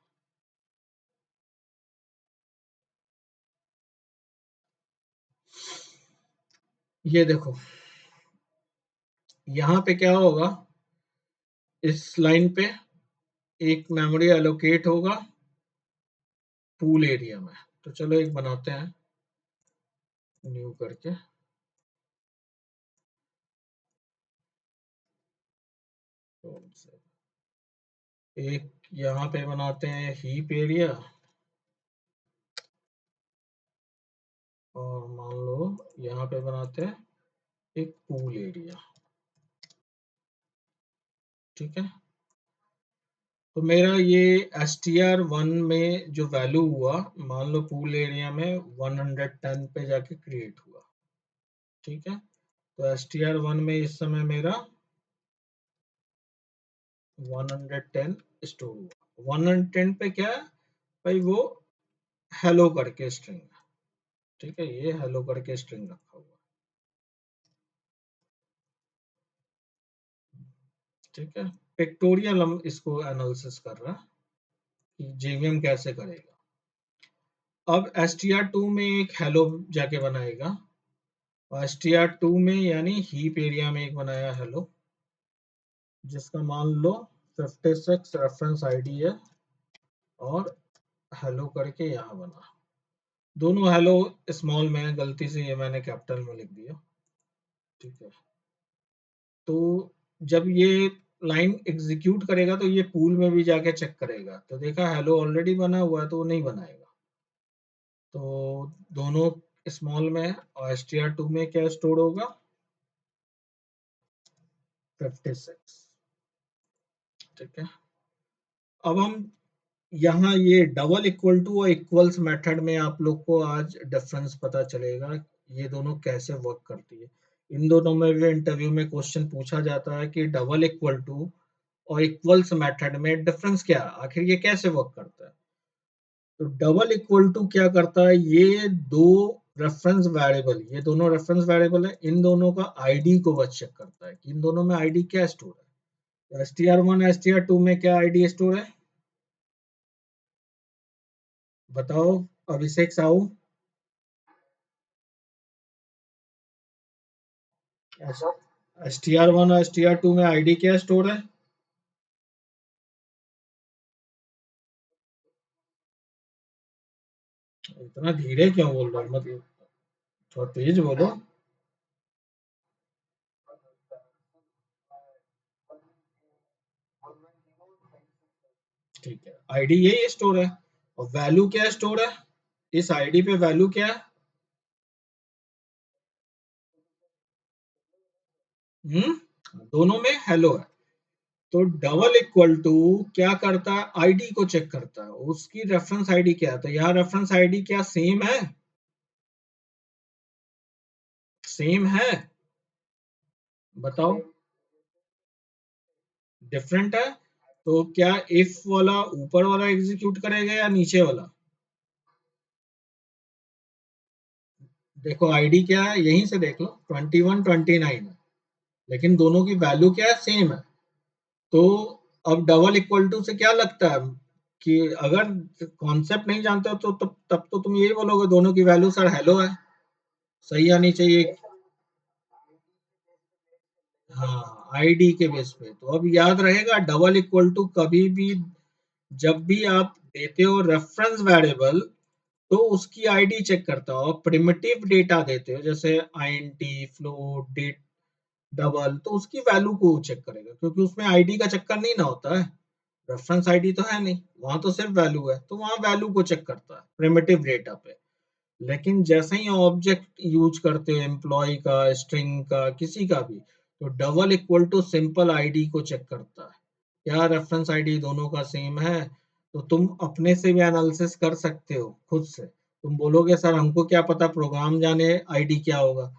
ये देखो यहाँ पे क्या होगा, इस लाइन पे एक मेमोरी एलोकेट होगा पूल एरिया में। तो चलो एक बनाते हैं न्यू करके, एक यहाँ पे बनाते हैं हीप एरिया, और मान लो यहाँ पे बनाते हैं एक पूल एरिया। ठीक है, तो मेरा ये str1 में जो वैल्यू हुआ, मान लो पूल एरिया में 110 पे जाके क्रिएट हुआ। ठीक है, तो str1 में इस समय मेरा 110 स्टोर हुआ। 110 पे क्या है भाई, वो हेलो करके स्ट्रिंग है। ठीक है, ये हेलो करके स्ट्रिंग रखा हुआ। ठीक है, पिक्टोरियल हम इसको एनालिसिस कर रहा है कि जेवीएम कैसे करेगा। अब str2 में एक हेलो जाके बनाएगा, और str2 में यानी हीप एरिया में एक बनाया हेलो, जिसका मान लो 56 रेफरेंस आईडी है, और हेलो करके यहाँ बना। दोनों हेलो स्मॉल में है, गलती से ये मैंने कैपिटल में लिख दिया। ठीक है, तो जब ये लाइन एग्जीक्यूट करेगा तो ये पूल में भी जाके चेक करेगा, तो देखा हेलो ऑलरेडी बना हुआ है तो वो नहीं बनाएगा। तो दोनों स्मॉल में है, और str2 में क्या स्टोर होगा, 56। ठीक है, अब हम यहाँ ये डबल इक्वल टू और इक्वल्स मेथड में आप लोग को आज डिफरेंस पता चलेगा ये दोनों कैसे वर्क करती है। इन दोनों में भी इंटरव्यू में क्वेश्चन पूछा जाता है कि डबल इक्वल टू और इक्वल्स मेथड में डिफरेंस क्या है, आखिर ये कैसे वर्क करता है। तो डबल इक्वल टू क्या करता है, ये दो रेफरेंस वेरिएबल, ये दोनों रेफरेंस वेरिएबल है, इन दोनों का आईडी को बस चेक करता है कि इन दोनों में आईडी क्या स्टोर है। str1 str2 में क्या आईडी स्टोर है, बताओ अभिषेक साहू। str1 और str2 में आईडी क्या स्टोर है। इतना धीरे क्यों बोल रहे हो, मतलब थोड़ा तेज बोलो। ठीक है, आईडी यही स्टोर है और वैल्यू क्या स्टोर है, इस आईडी पे वैल्यू क्या है। दोनों में हेलो है। तो डबल इक्वल टू क्या करता है, आईडी को चेक करता है, उसकी रेफरेंस आईडी क्या है। तो यहाँ रेफरेंस आईडी क्या सेम है, सेम है, बताओ डिफरेंट है। तो क्या इफ वाला ऊपर वाला एग्जीक्यूट करेगा या नीचे वाला। देखो आईडी क्या है, यहीं से देख लो 21 29 है, लेकिन दोनों की वैल्यू क्या है, सेम है। तो अब डबल इक्वल टू से क्या लगता है कि अगर कॉन्सेप्ट नहीं जानते हो तो तब तो तुम यही बोलोगे दोनों की वैल्यू सर हेलो है, सही आनी चाहिए। हाँ, आईडी के बेस पे। तो अब याद रहेगा डबल इक्वल टू कभी भी जब भी आप देते हो रेफरेंस वेरिएबल तो उसकी आईडी चेक करता हो। और प्रिमिटिव डेटा देते हो जैसे आईएनटी फ्लोट डेट डबल, तो उसकी वैल्यू को चेक करेगा क्योंकि उसमें आईडी का चक्कर नहीं ना होता है, रेफरेंस आईडी तो है नहीं, वहां तो सिर्फ वैल्यू है, तो वहां वैल्यू को चेक करता है प्रिमिटिव डेटा पे। लेकिन जैसे ही ऑब्जेक्ट यूज करते हो एम्प्लॉय का स्ट्रिंग का किसी का भी, तो double equal to simple ID को चेक करता है, क्या रेफरेंस आईडी दोनों का सेम है। तो तुम अपने से भी एनालिसिस कर सकते हो खुद से, तुम बोलोगे सर हमको क्या पता प्रोग्राम जाने आईडी क्या होगा।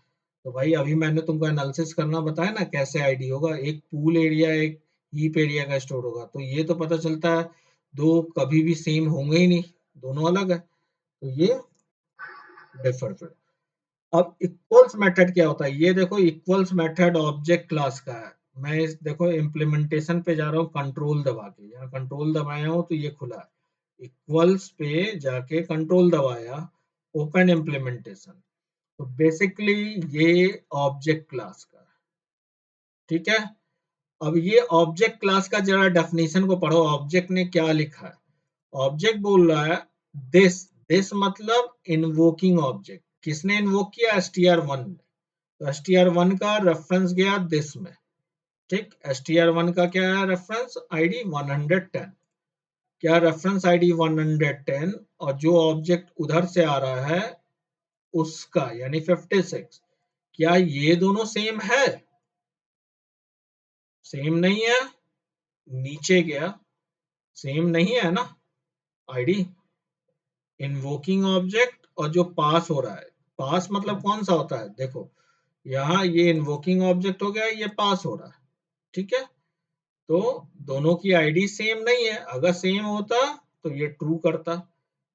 तो भाई अभी मैंने तुमको एनालिसिस करना बताया ना कैसे आईडी होगा, एक पूल एरिया एक हीप एरिया का स्टोर होगा, तो ये तो पता चलता है दो कभी भी सेम होंगे ही नहीं, दोनों अलग है। तो ये डिफर फिर। अब इक्वल्स मेथड क्या होता है, ये देखो इक्वल्स मेथड ऑब्जेक्ट क्लास का है। मैं इस देखो इम्प्लीमेंटेशन पे जा रहा हूँ कंट्रोल दबा के, यहाँ कंट्रोल दबाया हूँ तो ये खुला है, इक्वल्स पे जाके कंट्रोल दबाया, ओपन इम्प्लीमेंटेशन। तो बेसिकली ये ऑब्जेक्ट क्लास का है, ठीक है। अब ये ऑब्जेक्ट क्लास का जरा डेफिनेशन को पढ़ो, ऑब्जेक्ट ने क्या लिखा है। ऑब्जेक्ट बोल रहा है दिस, दिस मतलब इन्वोकिंग ऑब्जेक्ट, किसने इन्वोक किया, str1 ने। तो str1 का रेफरेंस गया दिस में, ठीक। str1 का क्या है रेफरेंस आईडी 110, क्या रेफरेंस आईडी 110, और जो ऑब्जेक्ट उधर से आ रहा है उसका यानी 56, क्या ये दोनों सेम है, सेम नहीं है, नीचे गया, सेम नहीं है ना आईडी, इन्वोकिंग ऑब्जेक्ट और जो पास हो रहा है, पास मतलब कौन सा होता है, देखो यहाँ ये इन्वोकिंग ऑब्जेक्ट हो गया, ये पास हो रहा है, ठीक है। तो दोनों की आईडी सेम नहीं है, अगर सेम होता तो ये ट्रू करता।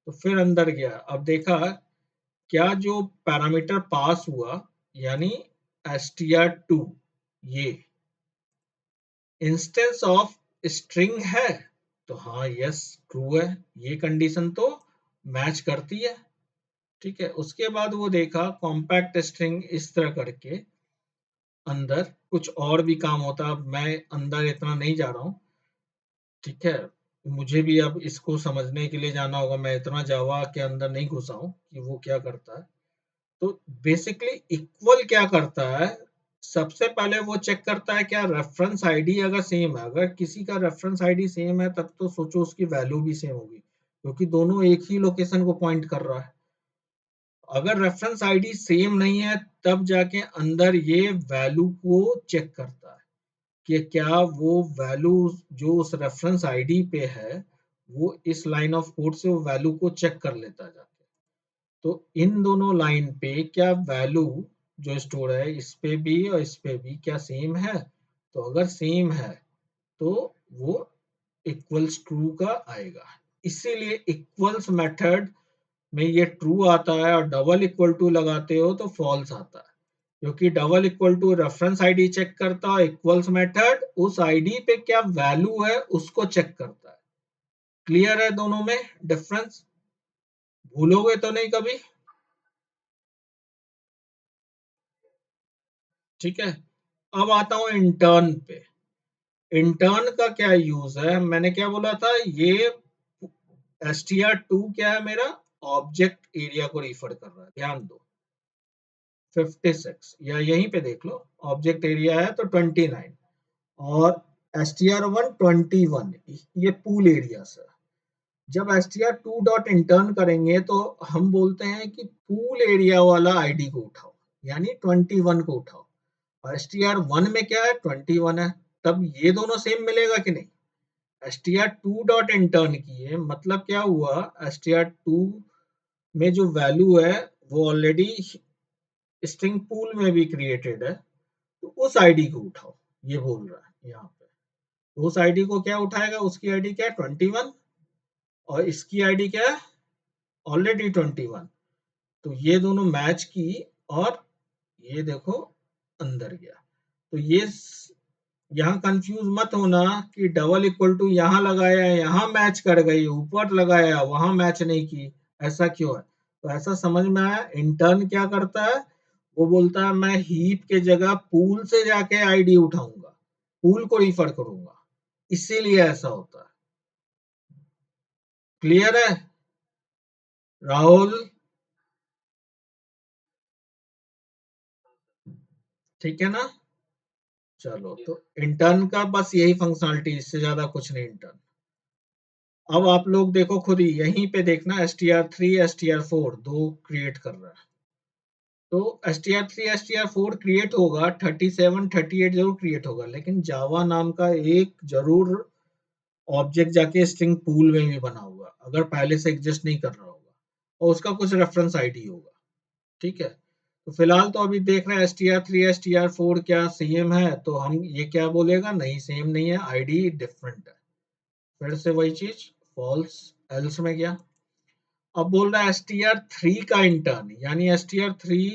तो फिर अंदर गया, अब देखा क्या जो पैरामीटर पास हुआ यानी str2, ये इंस्टेंस ऑफ स्ट्रिंग है। तो हाँ यस ट्रू है, ये कंडीशन तो मैच करती है, ठीक है। उसके बाद वो देखा कॉम्पैक्ट स्ट्रिंग इस तरह करके अंदर कुछ और भी काम होता है, मैं अंदर इतना नहीं जा रहा हूँ, ठीक है। मुझे भी अब इसको समझने के लिए जाना होगा, मैं इतना जावा के अंदर नहीं घुसा हूँ कि वो क्या करता है। तो बेसिकली इक्वल क्या करता है, सबसे पहले वो चेक करता है क्या रेफरेंस आईडी अगर सेम है, अगर किसी का रेफरेंस आईडी सेम है तब तो सोचो उसकी वैल्यू भी सेम होगी क्योंकि दोनों एक ही लोकेशन को पॉइंट कर रहा है। अगर रेफरेंस आईडी सेम नहीं है तब जाके अंदर ये वैल्यू को चेक करता है कि क्या वो वैल्यू जो उस रेफरेंस आईडी पे है वो इस लाइन ऑफ कोड से वो वैल्यू को चेक कर लेता है जाके। तो इन दोनों लाइन पे क्या वैल्यू जो स्टोर है इस पे भी और इस पे भी क्या सेम है? तो अगर सेम है तो वो इक्वल्स ट्रू का आएगा। इसीलिए इक्वल्स मेथड में ये ट्रू आता है और डबल इक्वल टू लगाते हो तो फॉल्स आता है, क्योंकि double equal to reference ID check करता है, इक्वल्स मेथड उस आईडी पे क्या वैल्यू है उसको चेक करता है। क्लियर है दोनों में डिफरेंस? भूलोगे तो नहीं कभी? ठीक है। अब आता हूं इंटर्न पे। इंटर्न का क्या यूज है? मैंने क्या बोला था, ये str2 क्या है मेरा? ऑब्जेक्ट एरिया को रिफर कर रहा है, ध्यान दो। 56 या यहीं पे देख लो, ऑब्जेक्ट एरिया है तो 29 और str1 21, ये पूल एरिया से। जब str2 डॉट इंटर्न करेंगे तो हम बोलते हैं कि पूल एरिया वाला आईडी को उठाओ, यानी 21 को उठाओ, और str1 में क्या है? 21 है। तब ये दोनों सेम मिलेगा कि नहीं? str2 डॉट इंटर्न किए मतलब क्या हुआ, str2 में जो वैल्यू है वो ऑलरेडी स्ट्रिंग पूल में भी क्रिएटेड है, तो उस आईडी को उठाओ, ये बोल रहा है यहाँ पे। तो उस आईडी को क्या उठाएगा? उसकी आईडी क्या है? 21, और इसकी आईडी क्या है? ऑलरेडी 21। तो ये दोनों मैच की और ये देखो अंदर गया। तो ये यहाँ कंफ्यूज मत होना कि डबल इक्वल टू यहाँ लगाया यहाँ मैच कर गई, ऊपर लगाया वहां मैच नहीं की, ऐसा क्यों है? तो ऐसा समझ में आया। इंटर्न क्या करता है, वो बोलता है मैं हीप के जगह पूल से जाके आईडी उठाऊंगा, पूल को रिफर करूंगा, इसीलिए ऐसा होता है। क्लियर है राहुल? ठीक है ना? चलो, तो इंटर्न का बस यही फंक्शनलिटी, इससे ज्यादा कुछ नहीं इंटर्न। अब आप लोग देखो खुद ही, यहीं पे देखना str3 str4 दो क्रिएट कर रहा है। तो str3 str4 क्रिएट होगा, 37 38 जरूर क्रिएट होगा, लेकिन जावा नाम का एक जरूर ऑब्जेक्ट जाके स्ट्रिंग पूल में भी बना होगा, अगर पहले से एग्जिस्ट नहीं कर रहा होगा, और उसका कुछ रेफरेंस आईडी होगा। ठीक है। तो फिलहाल तो अभी देख रहे हैं str3 str4 क्या सेम है, तो हम ये क्या बोलेगा? नहीं, सेम नहीं है, आईडी डिफरेंट है। फिर से वही चीज, फॉल्स एल्स में गया। अब बोल रहा है str3 का इंटर्न, यानी str3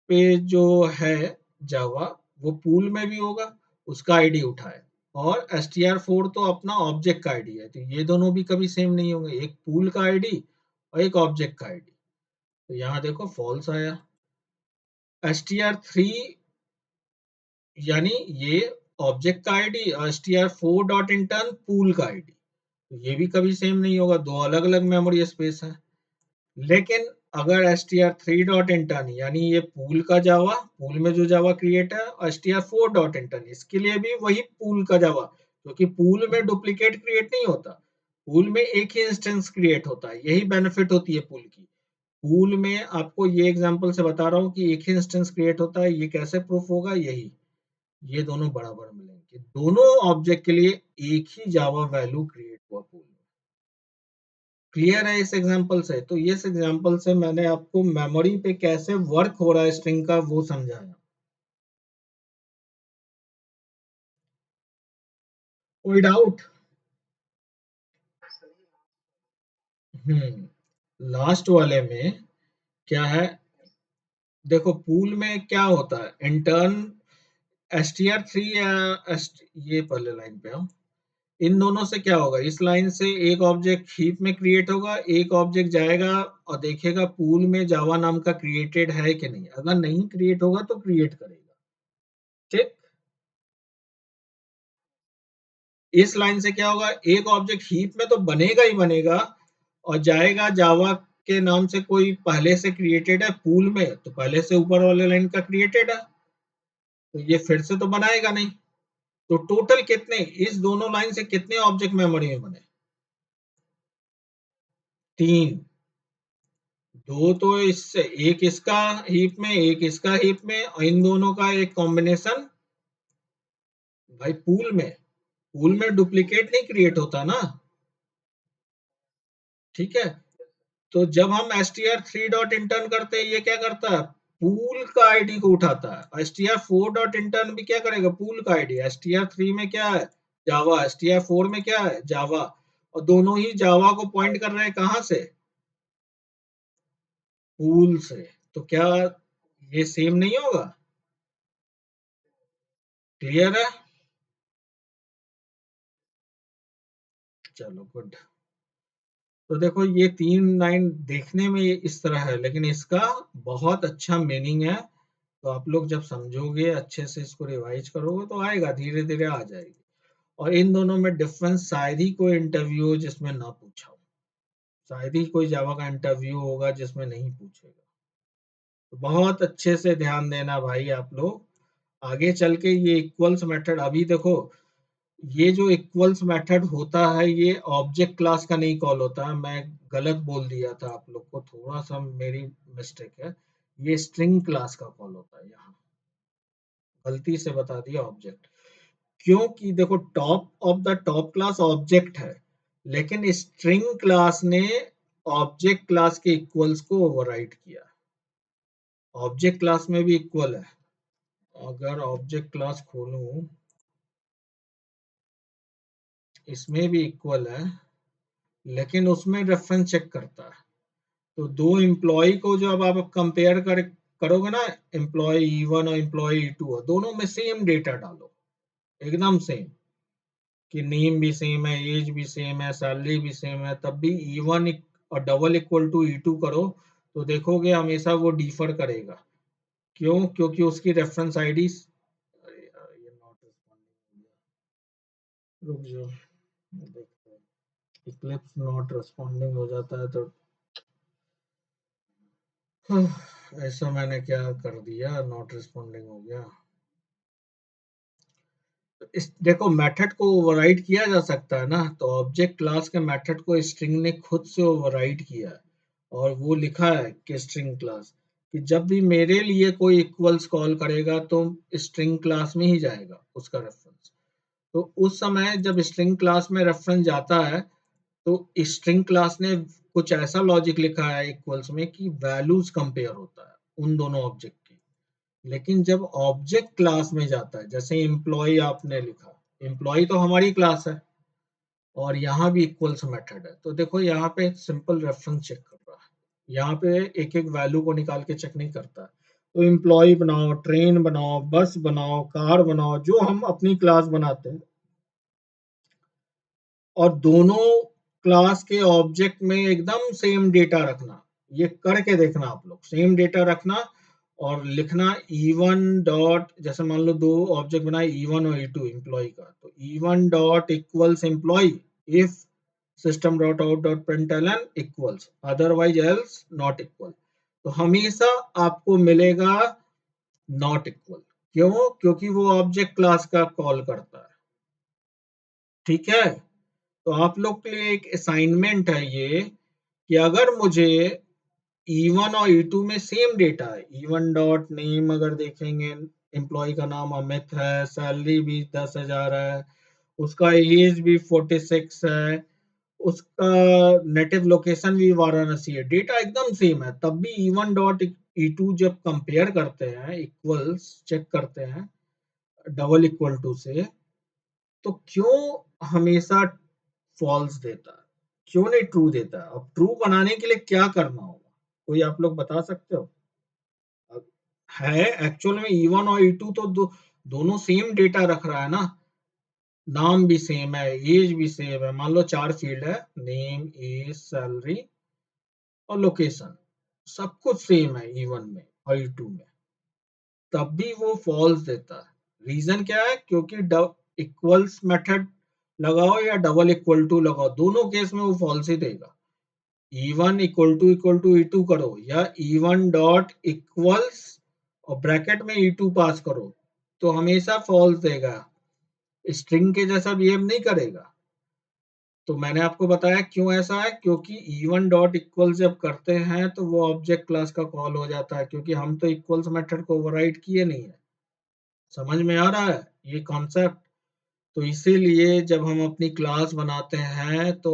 पे जो है जावा वो पूल में भी होगा, उसका आईडी उठाए, और str4 तो अपना ऑब्जेक्ट का आईडी है, तो ये दोनों भी कभी सेम नहीं होंगे, एक पूल का आईडी और एक ऑब्जेक्ट का आईडी। तो यहाँ देखो फॉल्स आया। str3 यानी ये ऑब्जेक्ट का आईडी और str4 डॉट इंटर्न पूल का आईडी, तो ये भी कभी सेम नहीं होगा, दो अलग अलग मेमोरी स्पेस है। लेकिन अगर str3 डॉट इंटर्न यानी ये पूल का जावा, पूल में जो जावा क्रिएट है, और str4 डॉट इंटर्न इसके लिए भी वही पूल का जावा, क्योंकि पूल में डुप्लीकेट क्रिएट नहीं होता, पूल में एक ही इंस्टेंस क्रिएट होता है, यही बेनिफिट होती है पूल की। पूल में आपको ये एग्जांपल से बता रहा हूँ कि एक ही इंस्टेंस क्रिएट होता है, ये कैसे प्रूफ होगा? यही, ये दोनों बराबर मिलेंगे, दोनों ऑब्जेक्ट के लिए एक ही जावा वैल्यू क्रिएट हुआ पूल में। क्लियर है इस एग्जांपल से? तो इस एग्जांपल से मैंने आपको मेमोरी पे कैसे वर्क हो रहा है स्ट्रिंग का वो समझाया। कोई डाउट? लास्ट वाले में क्या है? देखो पूल में क्या होता है, इंटर्न str3 या ये पहले लाइन पे आओ, इन दोनों से क्या होगा? इस लाइन से एक ऑब्जेक्ट हीप में क्रिएट होगा, एक ऑब्जेक्ट जाएगा और देखेगा पूल में जावा नाम का क्रिएटेड है कि नहीं, अगर नहीं क्रिएट होगा तो क्रिएट करेगा। ठीक। इस लाइन से क्या होगा? एक ऑब्जेक्ट हीप में तो बनेगा ही बनेगा, और जाएगा जावा के नाम से कोई पहले से क्रिएटेड है पूल में, तो पहले से ऊपर वाले लाइन का क्रिएटेड है, तो ये फिर से तो बनाएगा नहीं। तो टोटल कितने, इस दोनों लाइन से कितने ऑब्जेक्ट मेमोरी में बने? 3। दो तो इससे, एक इसका हीप में एक इसका हीप में, और इन दोनों का एक कॉम्बिनेशन भाई पूल में। पूल में डुप्लीकेट नहीं क्रिएट होता ना। ठीक है। तो जब हम str3 डॉट इंटर्न करते हैं, ये क्या करता है? पूल का आईडी को उठाता है। str4 डॉट इंटर्न भी क्या करेगा, पूल का आईडी। str3 में क्या है, जावा। str4 में क्या है, जावा। और दोनों ही जावा को पॉइंट कर रहे हैं कहां से, पूल से। तो क्या ये सेम नहीं होगा? क्लियर है? चलो गुड। तो देखो ये 3 लाइन देखने में ये इस तरह है, लेकिन इसका बहुत अच्छा मीनिंग है। तो आप लोग जब समझोगे, अच्छे से इसको रिवाइज करोगे तो आएगा, धीरे धीरे आ जाएगी। और इन दोनों में डिफरेंस शायद ही कोई इंटरव्यू हो जिसमें ना पूछा हो, शायद ही कोई जावा का इंटरव्यू होगा जिसमें नहीं पूछेगा। तो बहुत अच्छे से ध्यान देना भाई आप लोग। आगे चल के ये इक्वल्स मेथड, अभी देखो ये जो इक्वल्स मेथड होता है ये ऑब्जेक्ट क्लास का नहीं कॉल होता है। मैं गलत बोल दिया था आप लोग को, थोड़ा सा मेरी मिस्टेक है। ये स्ट्रिंग क्लास का कॉल होता है, यहाँ गलती से बता दिया ऑब्जेक्ट। क्योंकि देखो top of the top class object है, लेकिन स्ट्रिंग क्लास ने ऑब्जेक्ट क्लास के इक्वल्स को ओवरराइड किया। ऑब्जेक्ट क्लास में भी इक्वल है। अगर ऑब्जेक्ट क्लास खोलूं, इसमें भी इक्वल है, लेकिन उसमें रेफरेंस चेक करता है। तो दो एम्प्लॉय को जो अब आप कंपेयर करोगे ना, एम्प्लॉय E1 और एम्प्लॉय E2, दोनों में सेम डेटा डालो, एकदम सेम, कि नेम भी सेम है, एज भी सेम है, सैलरी भी सेम है, तब भी E1 और डबल इक्वल टू E2 करो तो देखोगे हमेशा वो डिफर करेगा। क्यों? क्योंकि उसकी रेफरेंस आईडी, अरे यार ये नॉट रिस्पॉन्डिंग, रुक जाओ देखते हैं। इक्लिप्स नॉट रिस्पॉन्डिंग हो जाता है तो ऐसा मैंने क्या कर दिया, नॉट रिस्पॉन्डिंग हो गया। इस देखो मेथड को ओवरराइड किया जा सकता है ना, तो ऑब्जेक्ट क्लास के मेथड को स्ट्रिंग ने खुद से ओवरराइड किया है। और वो लिखा है कि स्ट्रिंग क्लास, कि जब भी मेरे लिए कोई इक्वल्स कॉल करेगा तो स्ट्रिंग क्लास में ही जाएगा उसका रेफरेंस। तो उस समय जब स्ट्रिंग क्लास में रेफरेंस जाता है तो स्ट्रिंग क्लास ने कुछ ऐसा लॉजिक लिखा है इक्वल्स में कि वैल्यूज कंपेयर होता है उन दोनों ऑब्जेक्ट की। लेकिन जब ऑब्जेक्ट क्लास में जाता है, जैसे एम्प्लॉय आपने लिखा, एम्प्लॉय तो हमारी क्लास है और यहाँ भी इक्वल्स मेथड है, तो देखो यहाँ पे सिंपल रेफरेंस चेक कर रहा है, यहाँ पे एक एक वैल्यू को निकाल के चेक नहीं करता। तो एम्प्लॉय बनाओ, ट्रेन बनाओ, बस बनाओ, कार बनाओ, जो हम अपनी क्लास बनाते हैं, और दोनों क्लास के ऑब्जेक्ट में एकदम सेम डेटा रखना। ये करके देखना आप लोग, सेम डेटा रखना और लिखना E1 डॉट, जैसे मान लो दो ऑब्जेक्ट बनाए E1 और E2 एम्प्लॉय का, तो E1 dot equals employee if system dot out dot println equals, otherwise else not equal. तो हमेशा आपको मिलेगा नॉट इक्वल। क्यों? क्योंकि वो ऑब्जेक्ट क्लास का कॉल करता है। ठीक है? तो आप लोग के लिए एक असाइनमेंट है ये, कि अगर मुझे E1 और E2 में सेम डेटा है, E1 डॉट नेम अगर देखेंगे, एम्प्लॉय का नाम अमित है, सैलरी भी 10,000 है, उसका एज भी 46 है, उसका नेटिव लोकेशन भी वाराणसी है, डेटा एकदम सेम है, तब भी E1 डॉट E2 जब कंपेयर करते हैं, इक्वल्स चेक करते हैं डबल इक्वल टू से, तो क्यों हमेशा फॉल्स देता है, क्यों नहीं ट्रू देता है? अब ट्रू बनाने के लिए क्या करना होगा, कोई आप लोग बता सकते हो? है एक्चुअल में E1 और E2 तो दोनों सेम डेटा रख रहा है ना, नाम भी सेम है, एज भी सेम है, मान लो 4 फील्ड है, नेम, एज, सैलरी और लोकेशन, सब कुछ सेम है E1 में और E2 में, तब भी वो फॉल्स देता है। रीजन क्या है? क्योंकि इक्वल्स मेथड लगाओ या डबल इक्वल टू लगाओ, दोनों केस में वो फॉल्स ही देगा। E1 इक्वल टू E2 करो, या E1 डॉट इक्वल्स और ब्रैकेट में E2 पास करो, तो हमेशा फॉल्स देगा, स्ट्रिंग के जैसा बिहेव नहीं करेगा। तो मैंने आपको बताया क्यों ऐसा है, क्योंकि E1 डॉट इक्वल जब करते हैं तो वो ऑब्जेक्ट क्लास का कॉल हो जाता है, क्योंकि हम तो इक्वल्स मेथड को ओवरराइड किए नहीं है। समझ में आ रहा है ये कॉन्सेप्ट? तो इसीलिए जब हम अपनी क्लास बनाते हैं तो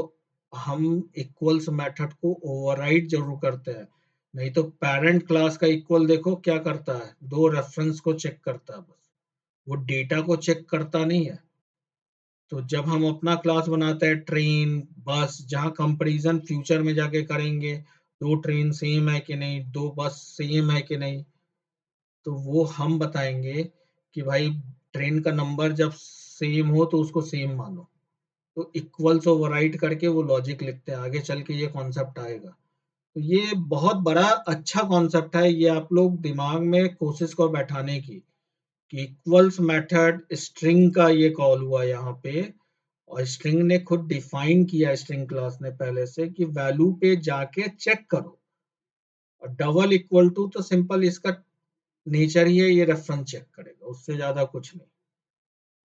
हम इक्वल्स मेथड को ओवरराइड जरूर करते हैं। नहीं तो पेरेंट क्लास का इक्वल देखो क्या करता है, 2 रेफरेंस को चेक करता है बस, वो डेटा को चेक करता नहीं है। तो जब हम अपना क्लास बनाते हैं ट्रेन बस, जहाँ कंपैरिजन फ्यूचर में जाके करेंगे, 2 ट्रेन सेम है कि नहीं, 2 बस सेम है कि नहीं, तो वो हम बताएंगे कि भाई ट्रेन का नंबर जब सेम हो तो उसको सेम मानो। तो इक्वल्स ओवरराइड करके वो लॉजिक लिखते हैं, आगे चल के ये कॉन्सेप्ट आएगा। तो ये बहुत बड़ा अच्छा कॉन्सेप्ट है, ये आप लोग दिमाग में कोशिश करो बैठाने की कि इक्वल्स मेथड स्ट्रिंग का ये कॉल हुआ यहाँ पे, और स्ट्रिंग ने खुद डिफाइन किया, स्ट्रिंग क्लास ने पहले से, कि वैल्यू पे जाके चेक करो। और डबल इक्वल टू तो सिंपल इसका नेचर ही है, ये रेफरेंस चेक करेगा, उससे ज्यादा कुछ नहीं।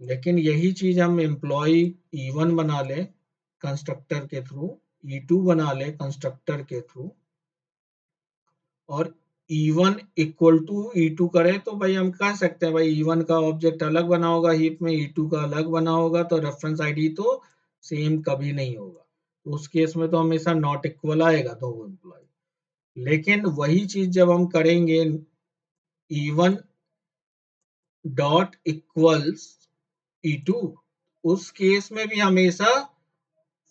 लेकिन यही चीज हम एम्प्लॉय E1 बना ले कंस्ट्रक्टर के थ्रू, E2 बना ले कंस्ट्रक्टर के थ्रू, और E1 इक्वल टू E2 करें, तो भाई हम कह सकते हैं भाई E1 का ऑब्जेक्ट अलग बना होगा हीप में, E2 का अलग बना होगा, तो रेफरेंस आईडी तो सेम कभी नहीं होगा। तो उस केस में तो हमेशा नॉट इक्वल आएगा दो एम्प्लॉय। लेकिन वही चीज जब हम करेंगे E1 डॉट इक्वल्स E2, उस केस में भी हमेशा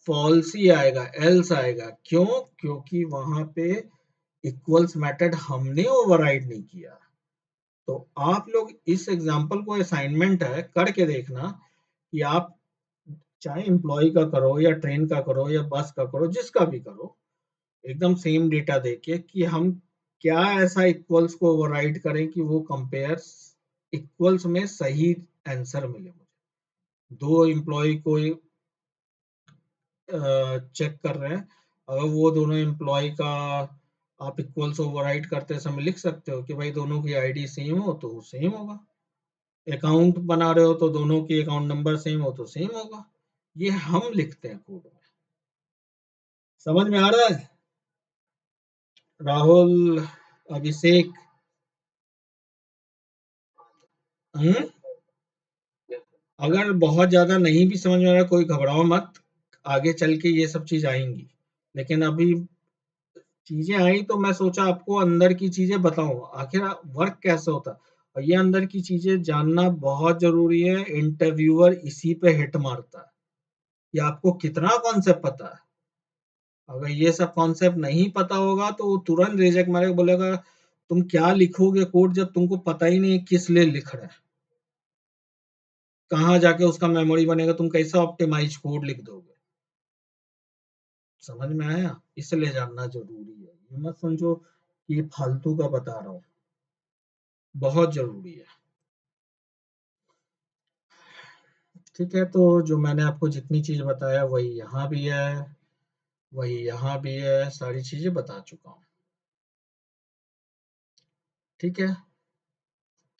फॉल्स ही आएगा, एल्स आएगा। क्यों? क्योंकि वहां पे इक्वल्स मेथड हमने ओवरराइड नहीं किया। तो आप लोग इस एग्जांपल को असाइनमेंट है करके देखना कि आप चाहे एम्प्लॉय का करो या ट्रेन का करो या बस का करो, जिसका भी करो, एकदम सेम डेटा देके कि हम क्या ऐसा इक्वल्स को ओवरराइड करें कि वो कंपेयर इक्वल्स में सही आंसर मिले मुझे। दो एम्प्लॉय को चेक कर रहे हैं, अगर वो दोनों एम्प्लॉय का आप इक्वल्स ओवरराइड करते समय लिख सकते हो कि भाई दोनों की आईडी सेम हो तो सेम होगा, अकाउंट बना रहे हो तो दोनों की अकाउंट नंबर सेम हो तो सेम होगा। ये हम लिखते हैं कोड में। समझ में आ रहा है? राहुल, अभिषेक। हम्म। अगर बहुत ज्यादा नहीं भी समझ में आ रहा, कोई घबराओ मत, आगे चल के ये सब चीज आएंगी। लेकिन अभी चीजें आई तो मैं सोचा आपको अंदर की चीजें बताऊं, आखिर वर्क कैसे होता है। और ये अंदर की चीजें जानना बहुत जरूरी है, इंटरव्यूअर इसी पे हिट मारता है कि आपको कितना कॉन्सेप्ट पता है। अगर ये सब कॉन्सेप्ट नहीं पता होगा तो वो तुरंत रिजेक्ट मारेगा, बोलेगा तुम क्या लिखोगे कोड जब तुमको पता ही नहीं किस लिए लिख रहे हैं, कहाँ जाके उसका मेमोरी बनेगा, तुम कैसे ऑप्टिमाइज कोड लिख दोगे। समझ में आया? इसलिए जानना जरूरी है, ये मत समझो कि ये फालतू का बता रहा हूँ, बहुत जरूरी है। ठीक है, तो जो मैंने आपको जितनी चीज बताया वही यहाँ भी है, वही यहाँ भी है, सारी चीजें बता चुका हूँ। ठीक है,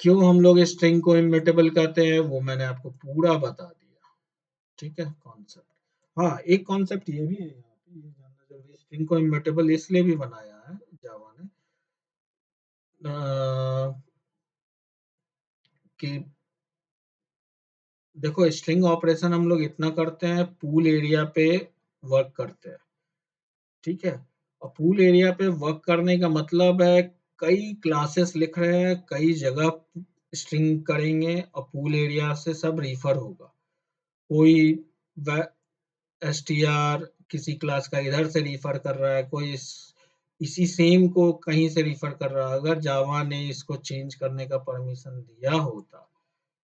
क्यों हम लोग स्ट्रिंग को इम्यूटेबल कहते हैं वो मैंने आपको पूरा बता दिया। ठीक है, कॉन्सेप्ट। हाँ, एक कॉन्सेप्ट ये भी है यहाँ पे, ये जानना जरूरी है, स्ट्रिंग को इम्यूटेबल इसलिए भी बनाया है जावा ने कि देखो स्ट्रिंग ऑपरेशन हम लोग इतना करते हैं, पूल एरिया पे वर्क करते हैं। ठीक है, और पूल एरिया पे वर्क करने का मतलब है कई क्लासेस लिख रहे हैं, कई जगह स्ट्रिंग करेंगे, और पूल एरिया से सब रिफर होगा। कोई एसटीआर किसी क्लास का इधर से रिफर कर रहा है, कोई इसी सेम को कहीं से रिफर कर रहा है। अगर जावा ने इसको चेंज करने का परमिशन दिया होता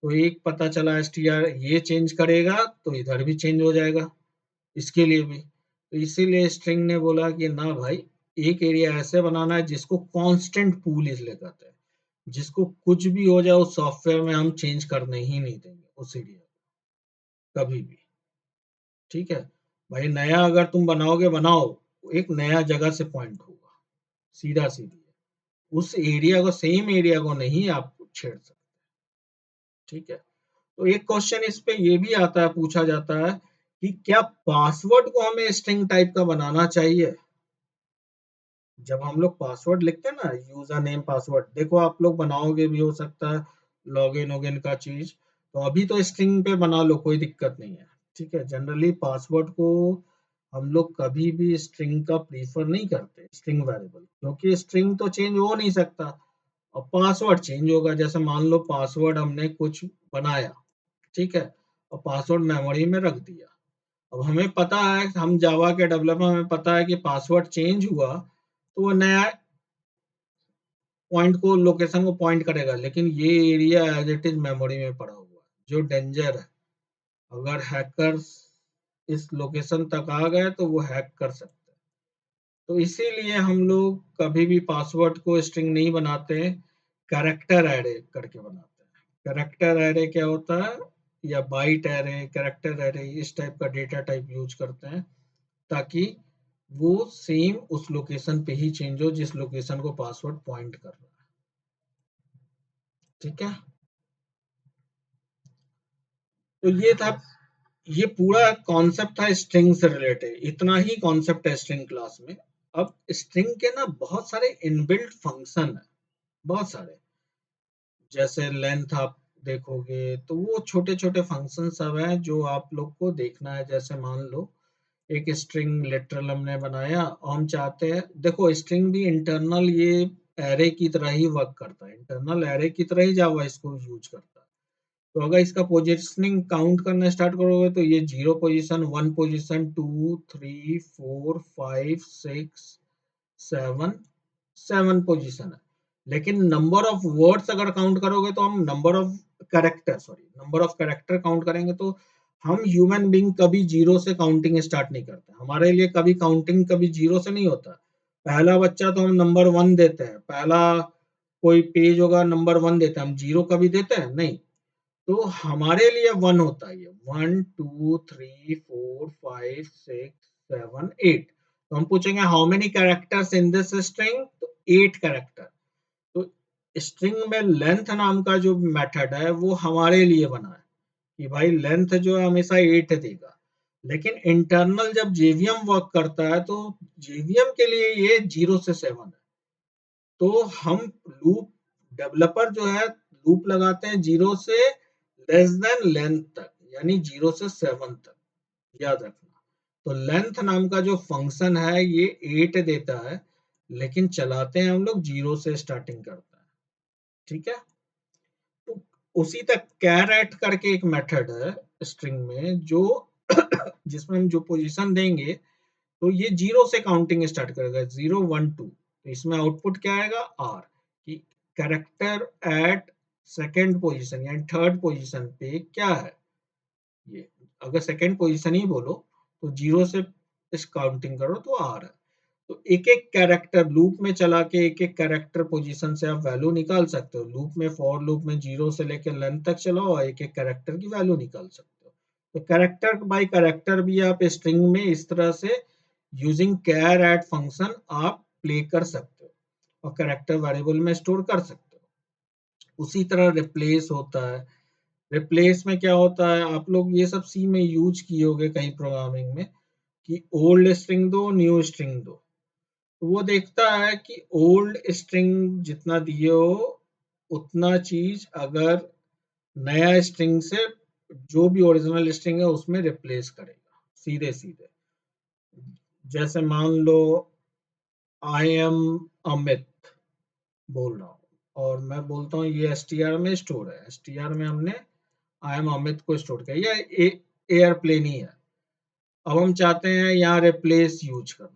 तो एक पता चला एसटीआर ये चेंज करेगा तो इधर भी चेंज हो जाएगा, इसके लिए भी। तो इसीलिए स्ट्रिंग ने बोला कि ना भाई, एक एरिया ऐसे बनाना है जिसको कांस्टेंट पूल इसलिए कहते हैं, जिसको कुछ भी हो जाए उस सॉफ्टवेयर में हम चेंज करने ही नहीं देंगे उस एरिया को कभी भी। ठीक है भाई, नया अगर तुम बनाओगे बनाओ, एक नया जगह से पॉइंट होगा, सीधा सीधी, उस एरिया को, सेम एरिया को नहीं आप छेड़ सकते। ठीक है, तो एक क्वेश्चन इस पे ये भी आता है, पूछा जाता है कि क्या पासवर्ड को हमें स्ट्रिंग टाइप का बनाना चाहिए। जब हम लोग पासवर्ड लिखते हैं ना, यूजर नेम पासवर्ड, देखो आप लोग बनाओगे भी हो सकता है लॉगिन वोगिन का चीज, तो अभी तो स्ट्रिंग पे बना लो, कोई दिक्कत नहीं है। ठीक है, जनरली पासवर्ड को हम लोग कभी भी स्ट्रिंग का प्रीफर नहीं करते, स्ट्रिंग वेरिएबल, क्योंकि स्ट्रिंग तो चेंज हो नहीं सकता और पासवर्ड चेंज होगा। जैसे मान लो पासवर्ड हमने कुछ बनाया, ठीक है, और पासवर्ड मेमोरी में रख दिया। अब हमें पता है, हम जावा के डेवलपर, हमें पता है कि पासवर्ड चेंज हुआ तो वो नया पॉइंट को, लोकेशन को पॉइंट करेगा, लेकिन ये area as it is memory में पड़ा हुआ है, जो डेंजर है। अगर हैकर्स इस लोकेशन तक आ गए तो वो हैक कर सकते हैं। तो इसीलिए हम लोग कभी भी पासवर्ड को स्ट्रिंग नहीं बनाते हैं, कैरेक्टर एरे करके बनाते हैं। कैरेक्टर एरे क्या होता है, या बाइट एरे, कैरेक्टर एरे, इस टाइप का डेटा टाइप यूज करते हैं ताकि वो सेम उस लोकेशन पे ही चेंज हो जिस लोकेशन को पासवर्ड पॉइंट कर रहा है। ठीक है, तो ये पूरा कॉन्सेप्ट था स्ट्रिंग से रिलेटेड। इतना ही कॉन्सेप्ट है स्ट्रिंग क्लास में। अब स्ट्रिंग के ना बहुत सारे इनबिल्ट फंक्शन है, बहुत सारे। जैसे लेंथ आप देखोगे तो वो छोटे छोटे फंक्शन सब है जो आप लोग को देखना है। जैसे मान लो एक स्ट्रिंग लिटरल हमने बनाया और हम चाहते हैं, देखो स्ट्रिंग भी इंटरनल ये एरे की तरह ही वर्क करता है, इंटरनल एरे की तरह ही जावा इसको यूज करता है। तो अगर इसका पोजीशनिंग काउंट करना स्टार्ट करोगे तो ये 0 पोजीशन, 1 पोजीशन, 2, 3, 4, 5, 6, 7, 7 पोजीशन है। लेकिन नंबर ऑफ वर्ड्स अगर काउंट करोगे तो हम नंबर ऑफ कैरेक्टर काउंट करेंगे तो हम ह्यूमन बीइंग कभी जीरो से काउंटिंग स्टार्ट नहीं करते। हमारे लिए कभी काउंटिंग कभी जीरो से नहीं होता। पहला बच्चा तो हम नंबर 1 देते हैं, पहला कोई पेज होगा नंबर 1 देते हैं, हम जीरो कभी देते हैं नहीं। तो हमारे लिए 1 होता है, ये 1, 2, 3, 4, 5, 6, 7, 8। तो हम पूछेंगे how many characters in this string, तो 8 कैरेक्टर। तो स्ट्रिंग में लेंथ नाम का जो मेथड है वो हमारे लिए बना है कि भाई लेंथ जो है हमेशा 8 देगा। लेकिन इंटरनल जब जेवीएम वर्क करता है तो जेवीएम के लिए ये 0 से 7 है। तो हम लूप, डेवलपर जो है लूप लगाते हैं 0 से लेस देन लेंथ तक, यानी 0 से 7 तक, याद रखना। तो लेंथ नाम का जो फंक्शन है ये 8 देता है, लेकिन चलाते हैं हम लोग 0 से स्टार्टिंग करता है। ठीक है, तो उसी तक कैरेट करके एक मेथड है स्ट्रिंग में, जो जिसमें हम जो पोजीशन देंगे तो ये 0 से काउंटिंग स्टार्ट करेगा, 0, 1, 2। तो इसमें आउटपुट क्या आएगा, आर, कि कैरेक्टर एट सेकेंड पोजीशन यानी थर्ड पोजीशन पे क्या है ये। अगर सेकेंड पोजीशन ही बोलो तो 0 से इस काउंटिंग करो तो आर है। तो एक एक कैरेक्टर लूप में चला के एक एक कैरेक्टर पोजीशन से आप वैल्यू निकाल सकते हो। लूप में, फॉर लूप में 0 से लेकर लेंथ तक चलाओ और एक एक कैरेक्टर की वैल्यू निकाल सकते हो। तो कैरेक्टर बाय कैरेक्टर भी आप स्ट्रिंग में इस तरह से यूजिंग कैर एट फंक्शन आप प्ले कर सकते हो और कैरेक्टर वेरिएबल में स्टोर कर सकते हो। उसी तरह रिप्लेस होता है। रिप्लेस में क्या होता है, आप लोग ये सब सी में यूज किए होंगे कहीं प्रोग्रामिंग में, कि ओल्ड स्ट्रिंग दो, न्यू स्ट्रिंग दो। तो वो देखता है कि ओल्ड स्ट्रिंग जितना दिए हो उतना चीज अगर नया स्ट्रिंग से जो भी ओरिजिनल स्ट्रिंग है उसमें रिप्लेस करेगा सीधे सीधे। जैसे मान लो आई एम अमित बोल रहा हूँ और मैं बोलता हूँ ये एसटीआर में स्टोर है, एसटीआर में हमने आई एम अमित को स्टोर किया, या एयरप्लेन ही है। अब हम चाहते हैं यहाँ रिप्लेस यूज करना।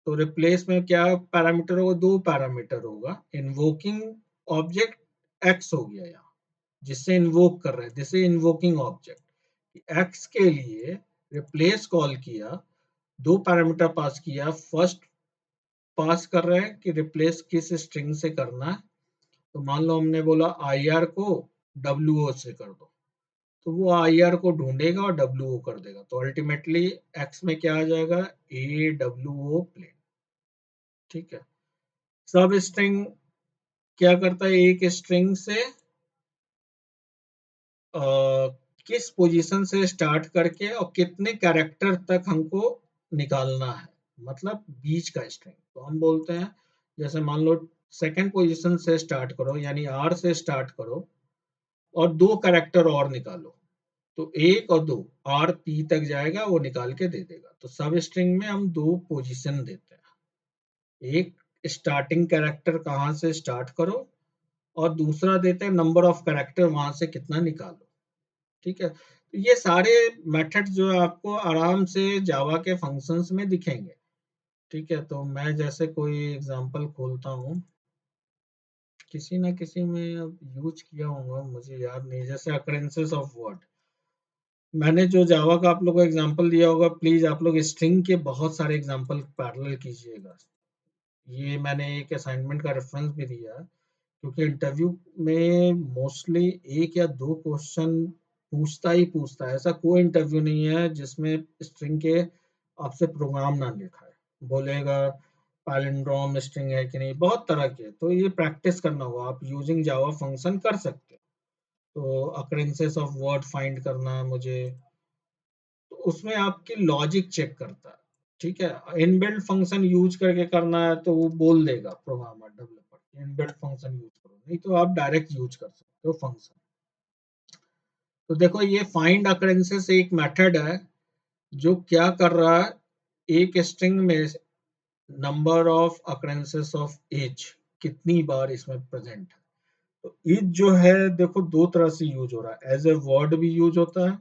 तो रिप्लेस में क्या पैरामीटर होगा, दो पैरामीटर होगा। इन्वोकिंग ऑब्जेक्ट एक्स हो गया यहाँ, जिससे इन्वोक कर रहे हैं, जिससे इन्वोकिंग ऑब्जेक्ट एक्स के लिए रिप्लेस कॉल किया, दो पैरामीटर पास किया। फर्स्ट पास कर रहे हैं कि रिप्लेस किस स्ट्रिंग से करना है। तो मान लो हमने बोला आई आर को डब्ल्यू से कर दो, तो वो आई आर को ढूंढेगा और डब्ल्यू ओ कर देगा। तो अल्टीमेटली एक्स में क्या आ जाएगा, ए डब्ल्यू ओ प्लेन। ठीक है, सब स्ट्रिंग क्या करता है, एक स्ट्रिंग से किस पोजीशन से स्टार्ट करके और कितने कैरेक्टर तक हमको निकालना है, मतलब बीच का स्ट्रिंग। तो हम बोलते हैं जैसे मान लो सेकंड पोजीशन से स्टार्ट करो, यानी आर से स्टार्ट करो और दो कैरेक्टर और निकालो। तो 1 और 2 आर पी तक जाएगा, वो निकाल के दे देगा। तो सब स्ट्रिंग में हम 2 पोजीशन देते हैं, एक स्टार्टिंग कैरेक्टर कहाँ से स्टार्ट करो, और दूसरा देते हैं नंबर ऑफ कैरेक्टर वहां से कितना निकालो। ठीक है, तो ये सारे मेथड जो है आपको आराम से जावा के फंक्शंस में दिखेंगे। ठीक है, तो मैं जैसे कोई एग्जांपल खोलता हूँ, किसी ना किसी में अब यूज किया होगा, मुझे याद नहीं, जैसे अकरेंसेस ऑफ वर्ड। मैंने जो जावा का आप लोग को एग्जांपल दिया होगा, प्लीज आप लोग स्ट्रिंग के बहुत सारे एग्जांपल पैरेलल कीजिएगा। ये मैंने एक असाइनमेंट का रेफरेंस भी दिया है, क्योंकि इंटरव्यू में मोस्टली 1 या 2 क्वेश्चन पूछता ही पूछता है। ऐसा कोई इंटरव्यू नहीं है जिसमें स्ट्रिंग के आपसे प्रोग्राम ना लिखा है। बोलेगा पैलिंड्रोम स्ट्रिंग है कि नहीं, बहुत तरह के। तो ये प्रैक्टिस करना होगा, आप यूजिंग जावा फंक्शन कर सकते हो। तो अकरेंसेस ऑफ वर्ड फाइंड करना है मुझे, तो उसमें आपकी लॉजिक चेक करता है। ठीक है, इनबिल्ट फंक्शन यूज करके करना है तो वो बोल देगा programmer developer inbuilt function use करो, नहीं तो आप डायरेक्ट यूज कर सकते हो फंक्शन। तो देखो, ये फाइंड अकरेंसेस एक मेथड है जो क्या कर रहा है, एक स्ट्रिंग में number of occurrences of as कितनी बार इसमें प्रेजेंट है। तो एज जो है देखो, दो तरह से यूज हो रहा है, एज ए वर्ड भी यूज होता है,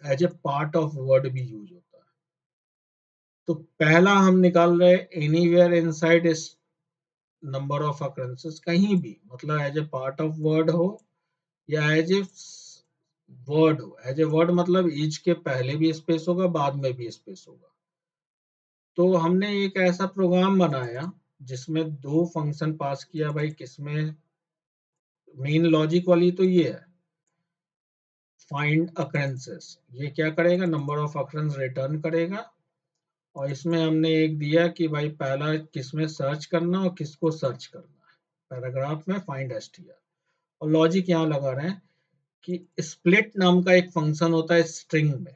as a part of word भी यूज होता है। तो पहला हम निकाल रहे हैं एनीवेयर इनसाइड इस नंबर ऑफ अकरेंसेस, कहीं भी, मतलब as a part of word हो या एज ए वर्ड हो। एज ए वर्ड मतलब ईच के पहले भी स्पेस होगा, बाद में भी स्पेस होगा। तो हमने एक ऐसा प्रोग्राम बनाया जिसमें 2 फंक्शन पास किया भाई, किसमें मेन लॉजिक वाली तो ये है फाइंड अकरेंसेस, ये क्या करेगा, नंबर ऑफ अकरेंस रिटर्न करेगा। और इसमें हमने एक दिया कि भाई पहला किसमें सर्च करना और किसको सर्च करना है, पैराग्राफ में फाइंड एसटीआर। और लॉजिक यहाँ लगा रहे हैं कि स्प्लिट नाम का एक फंक्शन होता है स्ट्रिंग में,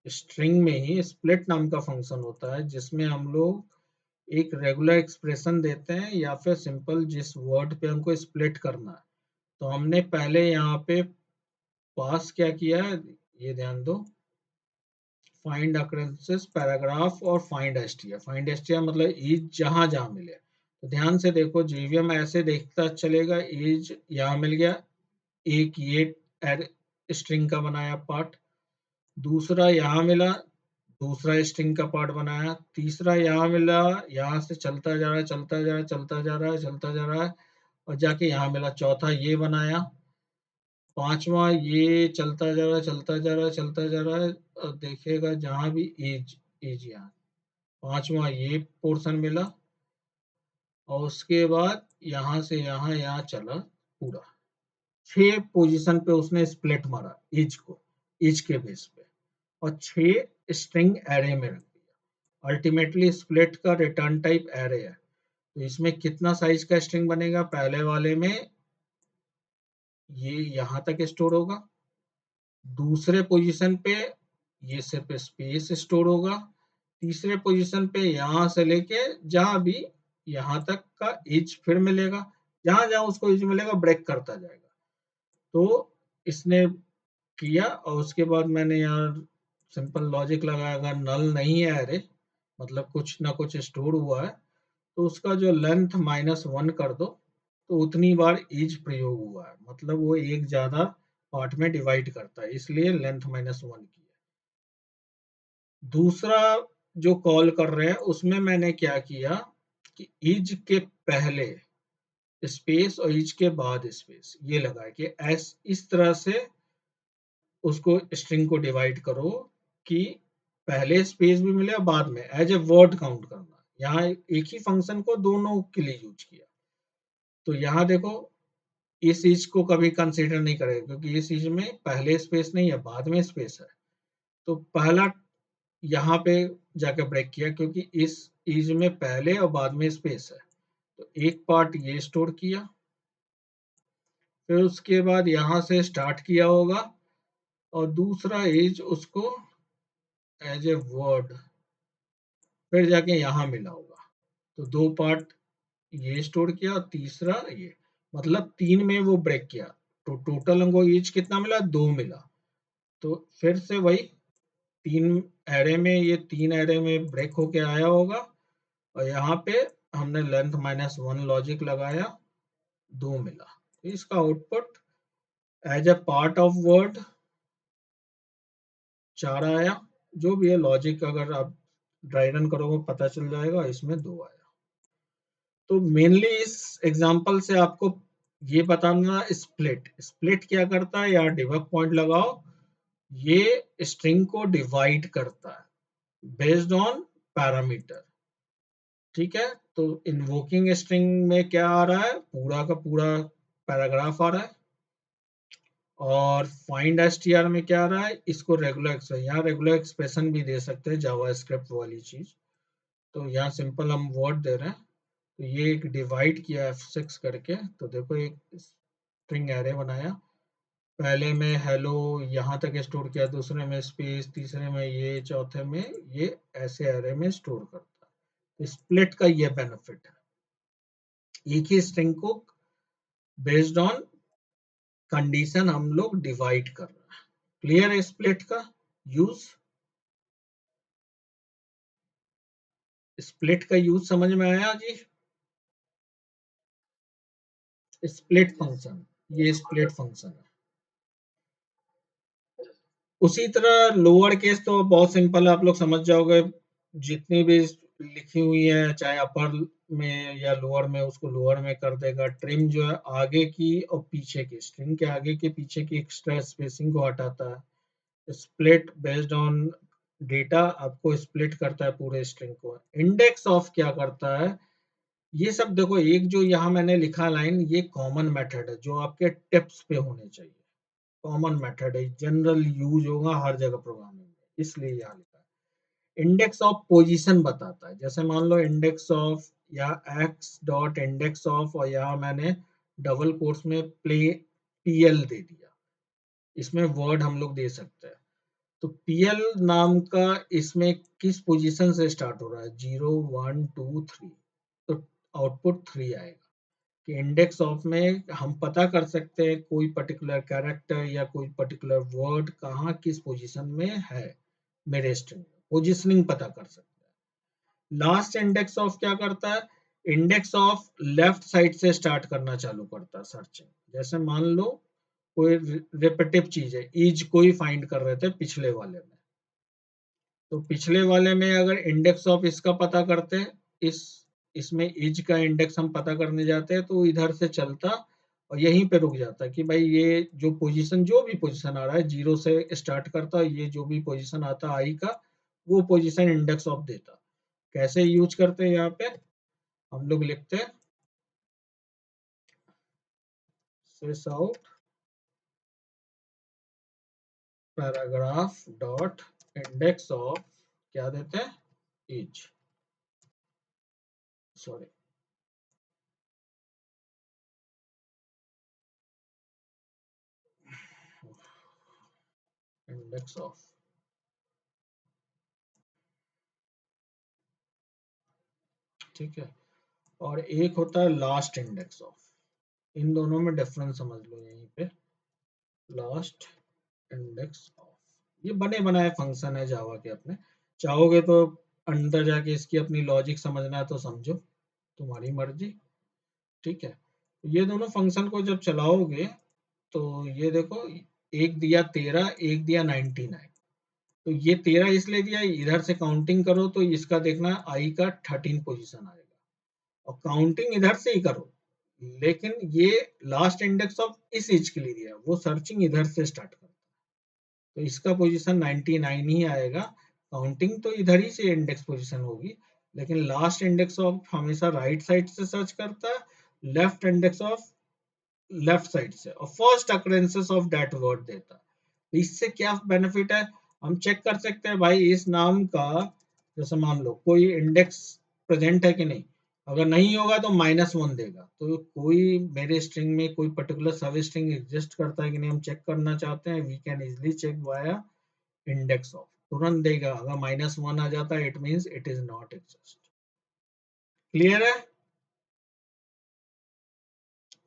स्ट्रिंग में ही स्प्लिट नाम का फंक्शन होता है, जिसमें हम लोग एक रेगुलर एक्सप्रेशन देते हैं या फिर सिंपल जिस वर्ड पे हमको स्प्लिट करना है। तो हमने पहले यहाँ पे पास क्या किया है, ये ध्यान दो, फाइंड अकरेंसेस पैराग्राफ और फाइंड एसटीआर। फाइंड एसटीआर मतलब ईज जहां जहां मिले। तो ध्यान से देखो, जेवीएम ऐसे देखता चलेगा, ईज यहाँ मिल गया, एक ये स्ट्रिंग का बनाया पार्ट, दूसरा यहाँ मिला, दूसरा स्ट्रिंग का पार्ट बनाया, तीसरा यहाँ मिला, यहाँ से चलता जा रहा है, चलता जा रहा है, चलता जा रहा है, चलता जा रहा है, और जाके यहाँ मिला, चौथा ये बनाया, पांचवा ये चलता जा रहा है, चलता जा रहा है, चलता जा रहा है, और देखिएगा जहां भी एज, एज यहाँ, पांचवा ये पोर्शन मिला, और उसके बाद यहाँ से यहाँ यहाँ चला पूरा। 6 पोजीशन पे उसने स्प्लिट मारा एज को, एज के बेस पे, और 6 स्ट्रिंग एरे में रख दिया। अल्टीमेटली स्प्लिट का रिटर्न टाइप एरे है। तो इसमें कितना साइज का स्ट्रिंग बनेगा, पहले वाले में ये यहाँ तक स्टोर होगा, दूसरे पोजीशन पे ये सिर्फ स्पेस स्टोर होगा, तीसरे पोजीशन पे यहाँ से लेके जहां भी यहाँ तक का एज फिर मिलेगा, जहां जहां उसको एज मिलेगा ब्रेक करता जाएगा। तो इसने किया, और उसके बाद मैंने यहाँ सिंपल लॉजिक लगाया, अगर नल नहीं है एरे, मतलब कुछ ना कुछ स्टोर हुआ है, तो उसका जो लेंथ -1 कर दो, तो उतनी बार ईच प्रयोग हुआ है, मतलब वो एक ज्यादा पार्ट में डिवाइड करता है, इसलिए लेंथ -1 की है। दूसरा जो कॉल कर रहे हैं उसमें मैंने क्या किया कि ईज के पहले स्पेस और ईज के बाद स्पेस ये लगा कि इस तरह से उसको स्ट्रिंग को डिवाइड करो कि पहले स्पेस भी मिले और बाद में एज ए वर्ड काउंट करना। यहाँ एक ही फंक्शन को दोनों के लिए यूज किया। तो यहाँ देखो, इस चीज को कभी कंसीडर नहीं करेगा, क्योंकि इस चीज में पहले स्पेस नहीं है, बाद में स्पेस है। तो पहला यहाँ पे जाकर ब्रेक किया, क्योंकि इस चीज में पहले और बाद में स्पेस है। तो एक पार्ट ये स्टोर किया, फिर उसके बाद यहाँ से स्टार्ट किया होगा, और दूसरा एज उसको एज ए वर्ड फिर जाके यहाँ मिला होगा। तो 2 पार्ट ये स्टोर किया और तीसरा ये, मतलब 3 में वो ब्रेक किया। तो टोटल हमको ईच कितना मिला, 2 मिला। तो फिर से वही 3 एरे में, ये 3 एरे में ब्रेक होके आया होगा और यहाँ पे हमने लेंथ -1 लॉजिक लगाया, 2 मिला। इसका output as a part of word 4 आया। जो भी है लॉजिक अगर आप ड्राई रन करोगे पता चल जाएगा, इसमें 2 आया। तो मेनली इस एग्जांपल से आपको ये बताना, स्प्लिट स्प्लिट क्या करता है, या डिबग पॉइंट लगाओ, ये स्ट्रिंग को डिवाइड करता है बेस्ड ऑन पैरामीटर। ठीक है, तो इन्वोकिंग स्ट्रिंग में क्या आ रहा है, पूरा का पूरा पैराग्राफ आ रहा है, और फाइंड एसटीआर में क्या आ रहा है, इसको रेगुलर एक्सप्रेशन, यहाँ रेगुलर एक्सप्रेशन भी दे सकते हैं, जावा स्क्रिप्ट वाली चीज। तो यहाँ सिंपल हम वर्ड दे रहे हैं, तो ये एक डिवाइड किया F6 करके, तो देखो एक स्ट्रिंग एरे बनाया, पहले में हेलो यहाँ तक स्टोर किया, दूसरे में स्पेस, तीसरे में ये, चौथे में ये, ऐसे एरे में स्टोर करता है। स्प्लिट का ये बेनिफिट है, एक ही स्ट्रिंग को बेस्ड ऑन कंडीशन हम लोग डिवाइड कर रहे हैं। क्लियर है स्प्लिट का यूज? स्प्लिट का यूज समझ में आया जी? स्प्लिट फंक्शन, ये स्प्लिट फंक्शन है। उसी तरह लोअर केस तो बहुत सिंपल है, आप लोग समझ जाओगे, जितनी भी लिखी हुई है चाहे अपर में या लोअर में, उसको लोअर में कर देगा। ट्रिम जो है आगे की और पीछे की, स्ट्रिंग के आगे के पीछे की एक्स्ट्रा स्पेसिंग को हटाता है। स्प्लिट बेस्ड ऑन डेटा आपको स्प्लिट करता है पूरे स्ट्रिंग को। इंडेक्स ऑफ क्या करता है, ये सब देखो, एक जो यहाँ मैंने लिखा लाइन, ये कॉमन मेथड है जो आपके टिप्स पे होने चाहिए। कॉमन मेथड है, जनरल यूज होगा हर जगह प्रोग्रामिंग में, इसलिए यहाँ लिखा है। इंडेक्स ऑफ पोजीशन बताता है, जैसे मान लो इंडेक्स ऑफ या एक्स डॉट इंडेक्स ऑफ, और यहाँ मैंने डबल कोट्स में प्ले पीएल दे दिया, इसमें वर्ड हम लोग दे सकते हैं। तो पीएल नाम का इसमें किस पोजीशन से स्टार्ट हो रहा है, 0 1 2 3, तो आउटपुट 3 आएगा। कि इंडेक्स ऑफ में हम पता कर सकते हैं कोई पर्टिकुलर कैरेक्टर या कोई पर्टिकुलर वर्ड कहाँ किस पोजीशन में है मेरे स्ट्रिंग में, पोजीशनिंग पता कर सकते हैं। लास्ट इंडेक्स ऑफ क्या करता है, इंडेक्स ऑफ लेफ्ट साइड से स्टार्ट करना चालू करता है सर्चिंग। जैसे मान लो कोई रिपीटिव चीज है, ईज कोई फाइंड कर रहे थे पिछले वाले में, तो पिछले वाले में अगर इंडेक्स ऑफ इसका पता करते हैं, इस इसमें इज का इंडेक्स हम पता करने जाते हैं, तो इधर से चलता और यहीं पे रुक जाता है कि भाई ये जो पोजीशन, जो भी पोजीशन आ रहा है, 0 से स्टार्ट करता, ये जो भी पोजीशन आता आई का, वो पोजीशन इंडेक्स ऑफ देता। कैसे यूज करते हैं, यहाँ पे हम लोग लिखते हैं sys out paragraph dot index of, क्या देते हैं, इज, सॉरी, इंडेक्स ऑफ। ठीक है, और एक होता है लास्ट इंडेक्स ऑफ। इन दोनों में डिफरेंस समझ लो यहीं पे, लास्ट इंडेक्स ऑफ, ये बने बनाए फंक्शन है जावा के अपने। चाहोगे तो अंदर जाके इसकी अपनी लॉजिक समझना है तो समझो, तुम्हारी मर्जी। ठीक है, ये दोनों फंक्शन को जब चलाओगे तो ये देखो, एक दिया 13, एक दिया 99। तो ये 13 इसलिए दिया, इधर से काउंटिंग करो तो इसका देखना आई का 13 पोजीशन आएगा, और काउंटिंग इधर से ही करो, लेकिन ये लास्ट इंडेक्स ऑफ इस एज के लिए दिया, वो सर्चिंग इधर से स्टार्ट करता है, तो इसका पोजीशन 99 ही आएगा। काउंटिंग तो इधर ही से इंडेक्स पोजीशन होगी, लेकिन लास्ट इंडेक्स ऑफ हमेशा राइट साइड से सर्च करता है, left index of left side से, और first occurrences of that word देता है। इससे क्या बेनिफिट है, हम चेक कर सकते हैं भाई इस नाम का, जैसे मान लो कोई इंडेक्स प्रेजेंट है कि नहीं, अगर नहीं होगा तो -1 देगा। तो कोई मेरे स्ट्रिंग में कोई पर्टिकुलर सब स्ट्रिंग एग्जिस्ट करता है कि नहीं, हम चेक करना चाहते हैं, we can easily check via index of, तुरंत देगा। अगर -1 आ जाता है, it means it is not exist. Clear है,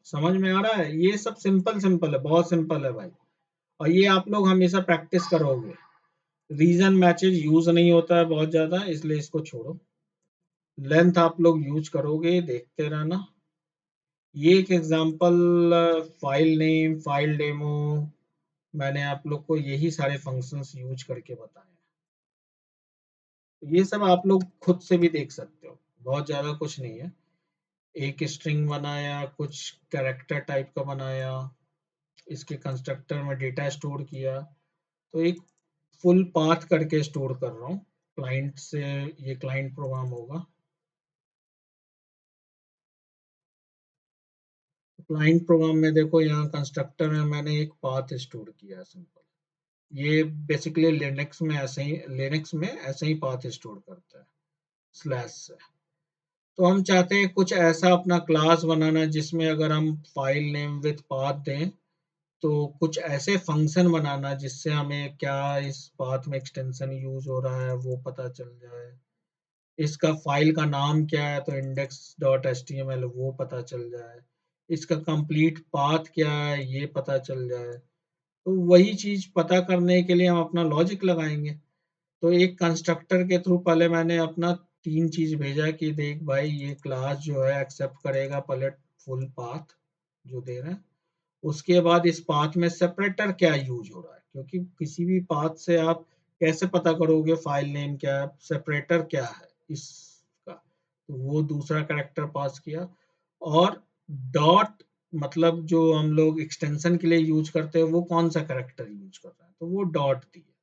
समझ में आ रहा है? ये सब सिंपल सिंपल है, बहुत सिंपल है भाई। और ये आप लोग हमेशा प्रैक्टिस करोगे। रीजन मैचेज यूज नहीं होता है बहुत ज्यादा, इसलिए इसको छोड़ो। लेंथ आप लोग यूज करोगे, देखते रहना। ये एक example, file name, file demo, मैंने आप लोग को यही सारे फंक्शंस यूज करके बताए हैं। ये सब आप लोग खुद से भी देख सकते हो, बहुत ज्यादा कुछ नहीं है। एक स्ट्रिंग बनाया, कुछ कैरेक्टर टाइप का बनाया, इसके कंस्ट्रक्टर में डेटा स्टोर किया, तो एक फुल पाथ करके स्टोर कर रहा हूँ क्लाइंट से। ये क्लाइंट प्रोग्राम होगा। क्लाइंट प्रोग्राम में देखो, यहाँ कंस्ट्रक्टर में मैंने एक पाथ स्टोर किया है सिंपल। ये बेसिकली लिनक्स में ऐसे ही पाथ स्टोर करता है स्लैश से। तो हम चाहते हैं कुछ ऐसा अपना क्लास बनाना जिसमें अगर हम फाइल नेम विथ पाथ दें, तो कुछ ऐसे फंक्शन बनाना जिससे हमें क्या इस पाथ में एक्सटेंशन यूज हो रहा है वो पता चल जाए। इसका फाइल का नाम क्या है, तो index dot H T M L, वो पता चल जाए। इसका कंप्लीट पाथ क्या है, ये पता चल जाए। तो वही चीज पता करने के लिए हम अपना लॉजिक लगाएंगे। तो एक कंस्ट्रक्टर के थ्रू पहले मैंने अपना 3 चीज भेजा कि देख भाई, ये क्लास जो है एक्सेप्ट करेगा पहले फुल पाथ जो दे रहे हैं। उसके बाद इस पाथ में सेपरेटर क्या यूज हो रहा है, क्योंकि किसी भी पाथ से आप कैसे पता करोगे फाइल नेम क्या है, सेपरेटर क्या है इसका। तो वो दूसरा कैरेक्टर पास किया। और डॉट, मतलब जो हम लोग एक्सटेंशन के लिए यूज करते हैं वो कौन सा कैरेक्टर यूज कर रहा है, तो वो डॉट दिए।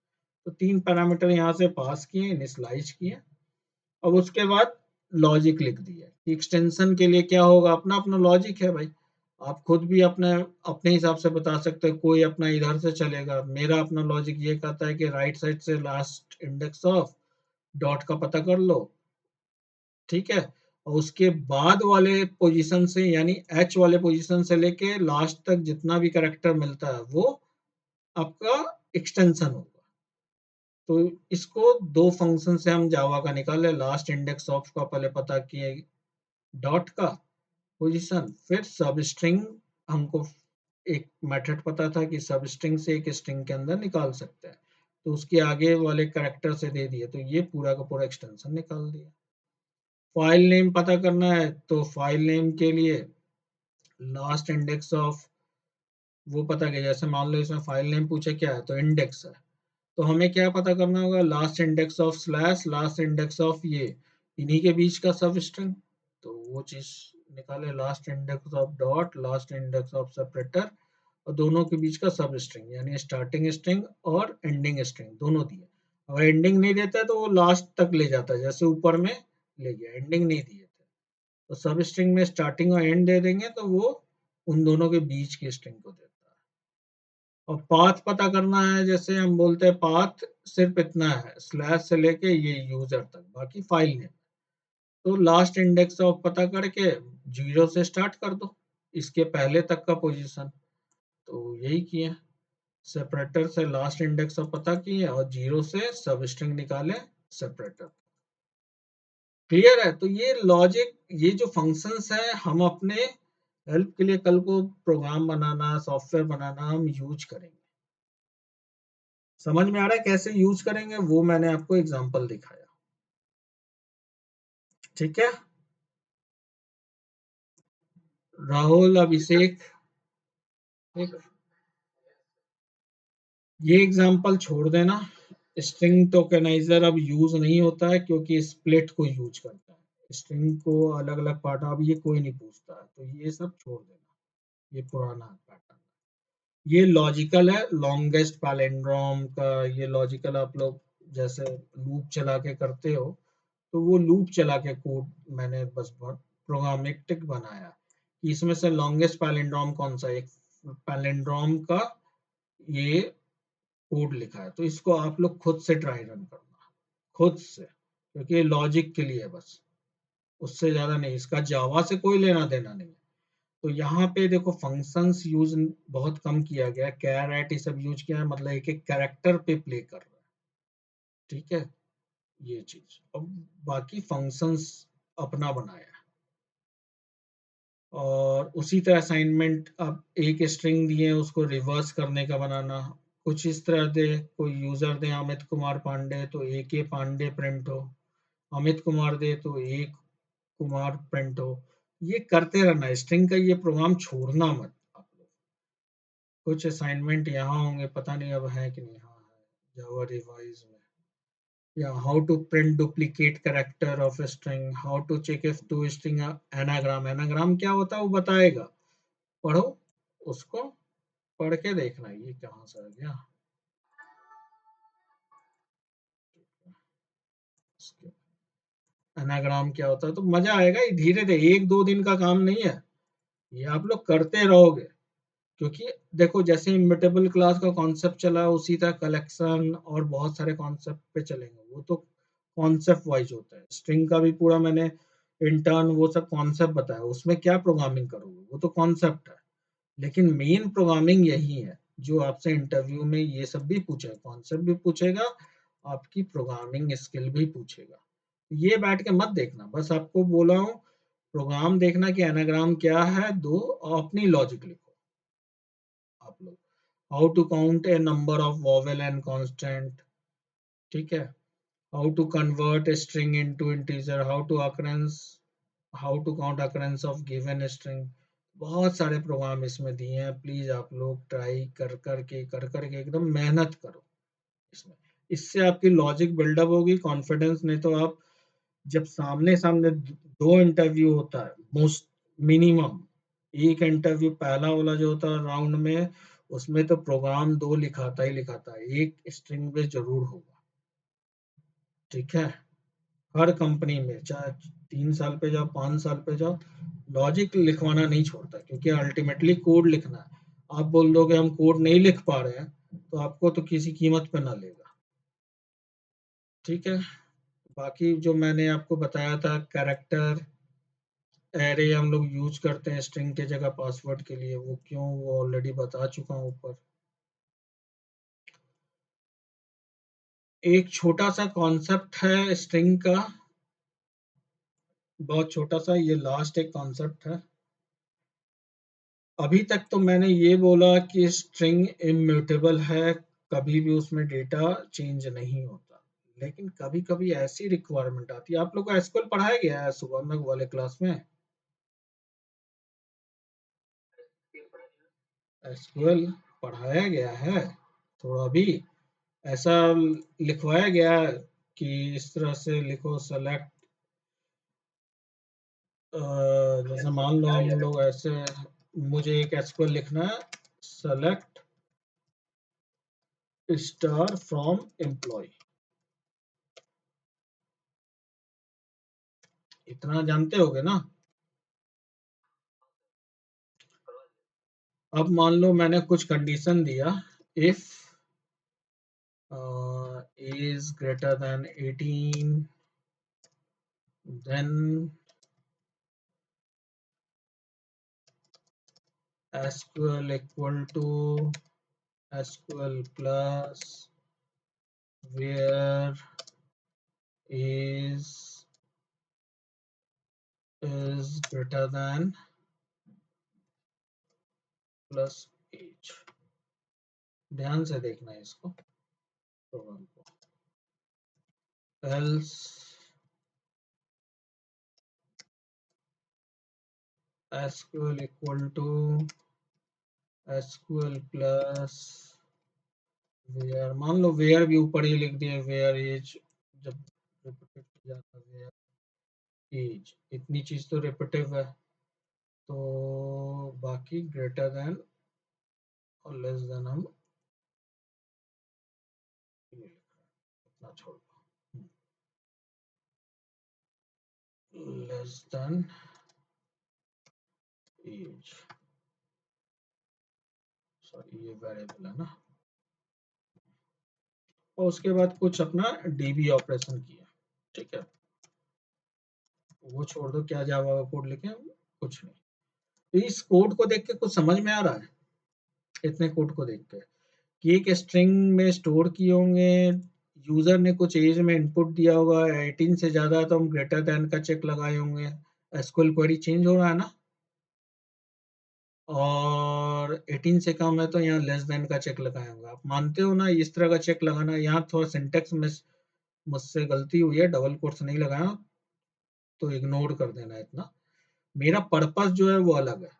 तो 3 पैरामीटर यहाँ से पास किए, इनिशियलाइज किए। अब उसके बाद लॉजिक लिख दिया कि एक्सटेंशन के लिए क्या होगा, अपना अपना लॉजिक है भाई। आप खुद भी अपने अपने हिसाब से बता सकते हो, कोई अपना इधर से चलेगा। मेरा अपना लॉजिक ये कहता है कि राइट साइड से लास्ट इंडेक्स ऑफ डॉट का पता कर लो, ठीक है। और उसके बाद वाले पोजीशन से, यानी एच वाले पोजीशन से लेके लास्ट तक जितना भी कैरेक्टर मिलता है वो आपका एक्सटेंशन होगा। तो इसको दो फंक्शन से हम जावा का निकाले। लास्ट इंडेक्स ऑफ का पहले पता किए डॉट का पोजीशन, फिर सब स्ट्रिंग हमको एक मेथड पता था कि सब स्ट्रिंग से एक स्ट्रिंग के अंदर निकाल सकते हैं, तो उसके आगे वाले करेक्टर से दे दिए, तो ये पूरा का पूरा एक्सटेंशन निकाल दिया। फाइल नेम पता करना है, तो फाइल नेम के लिए लास्ट इंडेक्स ऑफ वो पता किया। जैसे मान लो इसमें फाइल नेम पूछे क्या है, तो इंडेक्स है, तो हमें क्या पता करना होगा, last index of slash last index of ये, इन्हीं के बीच का सब स्ट्रिंग। तो वो चीज निकाले, last index of dot last index of separator, और दोनों के बीच का सब स्ट्रिंग, यानी स्टार्टिंग स्ट्रिंग और एंडिंग स्ट्रिंग दोनों दिए। अगर एंडिंग नहीं देता है तो वो लास्ट तक ले जाता है, जैसे ऊपर में ले गया, एंडिंग नहीं दिए थे तो सब स्ट्रिंग में स्टार्टिंग और एंड दे देंगे, तो वो उन दोनों के बीच की स्ट्रिंग को देता है। और पाथ पता करना है, जैसे हम बोलते हैं पाथ सिर्फ इतना है, स्लैश से लेके ये यूजर तक, बाकी फाइल नेम। तो लास्ट इंडेक्स ऑफ पता करके 0 से स्टार्ट कर दो इसके पहले तक का पोजीशन। तो यही किए, सेपरेटर से लास्ट इंडेक्स ऑफ पता किए और 0 से सब स्ट्रिंग निकाले सेपरेटर। क्लियर है। तो ये लॉजिक, ये जो फंक्शंस है, हम अपने हेल्प के लिए कल को प्रोग्राम बनाना, सॉफ्टवेयर बनाना हम यूज करेंगे। समझ में आ रहा है कैसे यूज करेंगे, वो मैंने आपको एग्जांपल दिखाया। ठीक है, राहुल, अभिषेक, एक ये एग्जांपल छोड़ देना। स्ट्रिंग टोकेनाइजर अब यूज नहीं होता है क्योंकि स्प्लिट को यूज करता है, स्ट्रिंग को अलग अलग पार्ट अब ये कोई नहीं पूछता है, तो ये सब छोड़ देना, ये पुराना पैटर्न। ये लॉजिकल है, लॉन्गेस्ट पैलिंड्रोम का ये लॉजिकल आप लोग जैसे लूप चला के करते हो, तो वो लूप चला के कोड मैंने बस प्रोग्रामेटिक बनाया कि इसमें से लॉन्गेस्ट पैलिंड्रोम कौन सा, एक पैलिंड्रोम का ये कोड लिखा है। तो इसको आप लोग खुद से ट्राई रन करना, खुद से, क्योंकि ये लॉजिक के लिए है बस, उससे ज्यादा नहीं, इसका जावा से कोई लेना देना नहीं है। तो यहाँ पे देखो फंक्शंस यूज बहुत कम किया गया है, कैर एट ये सब यूज किया है, मतलब एक एक कैरेक्टर पे प्ले कर रहा है। ठीक है, ये चीज। अब बाकी फंक्शंस अपना बनाया है। और उसी तरह असाइनमेंट, अब एक स्ट्रिंग दिए उसको रिवर्स करने का बनाना, कुछ इस तरह दे, कोई यूजर दे अमित कुमार पांडे तो AK पांडे प्रिंट हो, अमित कुमार दे तो एक कुमार प्रिंट हो। ये करते रहना, स्ट्रिंग का ये प्रोग्राम छोड़ना मत आप लोग। कुछ असाइनमेंट यहाँ होंगे, पता नहीं अब है कि नहीं। हाँ है, जावा रिवाइज में। या how to print duplicate character of string, how to check if two string anagram. Anagram क्या होता है वो बताएगा, पढ़ो उसको, पढ़ के देखना ये कहाँ से आ गया। एनाग्राम क्या होता है तो मजा आएगा। ये धीरे धीरे 1-2 दिन का काम नहीं है, ये आप लोग करते रहोगे। क्योंकि देखो जैसे इम्यूटेबल क्लास का कॉन्सेप्ट चला उसी तरह कलेक्शन और बहुत सारे कॉन्सेप्ट पे चलेंगे। वो तो कॉन्सेप्ट वाइज होता है। स्ट्रिंग का भी पूरा मैंने इंटर्न वो सब कॉन्सेप्ट बताया, उसमें क्या प्रोग्रामिंग करोगे वो तो कॉन्सेप्ट है। लेकिन मेन प्रोग्रामिंग यही है जो आपसे इंटरव्यू में ये सब भी पूछेगा, कॉन्सेप्ट भी पूछेगा, आपकी प्रोग्रामिंग स्किल भी पूछेगा। ये बैठ के मत देखना, बस आपको बोला हूँ प्रोग्राम देखना कि एनाग्राम क्या है, दो और अपनी लॉजिक लिखो आप लोग। How to count a number of vowel and constant, ठीक है। How to convert a string into integer, how to occurrence, how to count occurrence of given string. बहुत सारे प्रोग्राम इसमें दिए हैं, प्लीज आप लोग ट्राई कर करके एकदम मेहनत करो इसमें। इससे आपकी लॉजिक बिल्डअप होगी, कॉन्फिडेंस। नहीं तो आप जब सामने सामने दो इंटरव्यू होता है मोस्ट मिनिमम, एक इंटरव्यू पहला वाला जो होता है राउंड में, उसमें तो प्रोग्राम दो लिखाता ही लिखाता है, एक स्ट्रिंग बेस जरूर होगा, ठीक है। हर कंपनी में चाहे 3 साल पे जाओ 5 साल पे जाओ, लॉजिक लिखवाना नहीं छोड़ता, क्योंकि अल्टीमेटली कोड लिखना है। आप बोल दोगे हम कोड नहीं लिख पा रहे हैं तो आपको तो किसी कीमत पे ना लेगा, ठीक है। बाकी जो मैंने आपको बताया था कैरेक्टर एरे हम लोग यूज करते हैं स्ट्रिंग के जगह पासवर्ड के लिए, वो क्यों वो ऑलरेडी बता चुका हूँ ऊपर। एक छोटा सा कॉन्सेप्ट है स्ट्रिंग का, बहुत छोटा सा, ये लास्ट एक कॉन्सेप्ट है। अभी तक तो मैंने ये बोला कि स्ट्रिंग इम्यूटेबल है, कभी भी उसमें डेटा चेंज नहीं होता। लेकिन कभी कभी ऐसी रिक्वायरमेंट आती है, आप लोग को एसक्यूएल पढ़ाया गया है सुबह में वाले क्लास में? एसक्यूएल पढ़ाया गया है थोड़ा भी? ऐसा लिखवाया गया है कि इस तरह से लिखो सेलेक्ट, जैसे मान लो हम लोग ऐसे, मुझे एक एसक्यूएल लिखना है, सेलेक्ट स्टार फ्रॉम एम्प्लॉय, इतना जानते होगे ना। अब मान लो मैंने कुछ कंडीशन दिया, if is greater than 18 then SQL equal to SQL plus where is greater than plus age. ध्यान से देखना है इसको प्रोग्राम को। else sql equal to sql plus where, मान लो where भी ऊपर ही लिख दिया, where age, जब रिपीटेड किया जाता है where age, इतनी चीज तो रिपीटेड है। तो बाकी ग्रेटर देन और लेस देन हम ये इतना छोड़ दो, लेस देन एज, सॉरी ये वेरिएबल है ना। और उसके बाद कुछ अपना डीबी ऑपरेशन किया, ठीक है। वो छोड़ दो क्या जावा का कोड लिखे, कुछ नहीं। तो इस कोड को देख के कुछ समझ में आ रहा है, इतने कोड को देख के कि एक स्ट्रिंग में स्टोर किए होंगे, यूजर ने कुछ एज में इनपुट दिया होगा, 18 से ज्यादा है तो हम ग्रेटर देन का चेक लगाए होंगे, एसक्यूएल क्वेरी चेंज हो रहा है ना। और 18 से कम है तो यहाँ लेस देन का चेक लगाया होगा। आप मानते हो ना इस तरह का चेक लगाना। यहाँ थोड़ा सिंटेक्स में मुझसे गलती हुई है, डबल कोट्स नहीं लगाया, तो इग्नोर कर देना इतना। मेरा पर्पस जो है वो अलग है।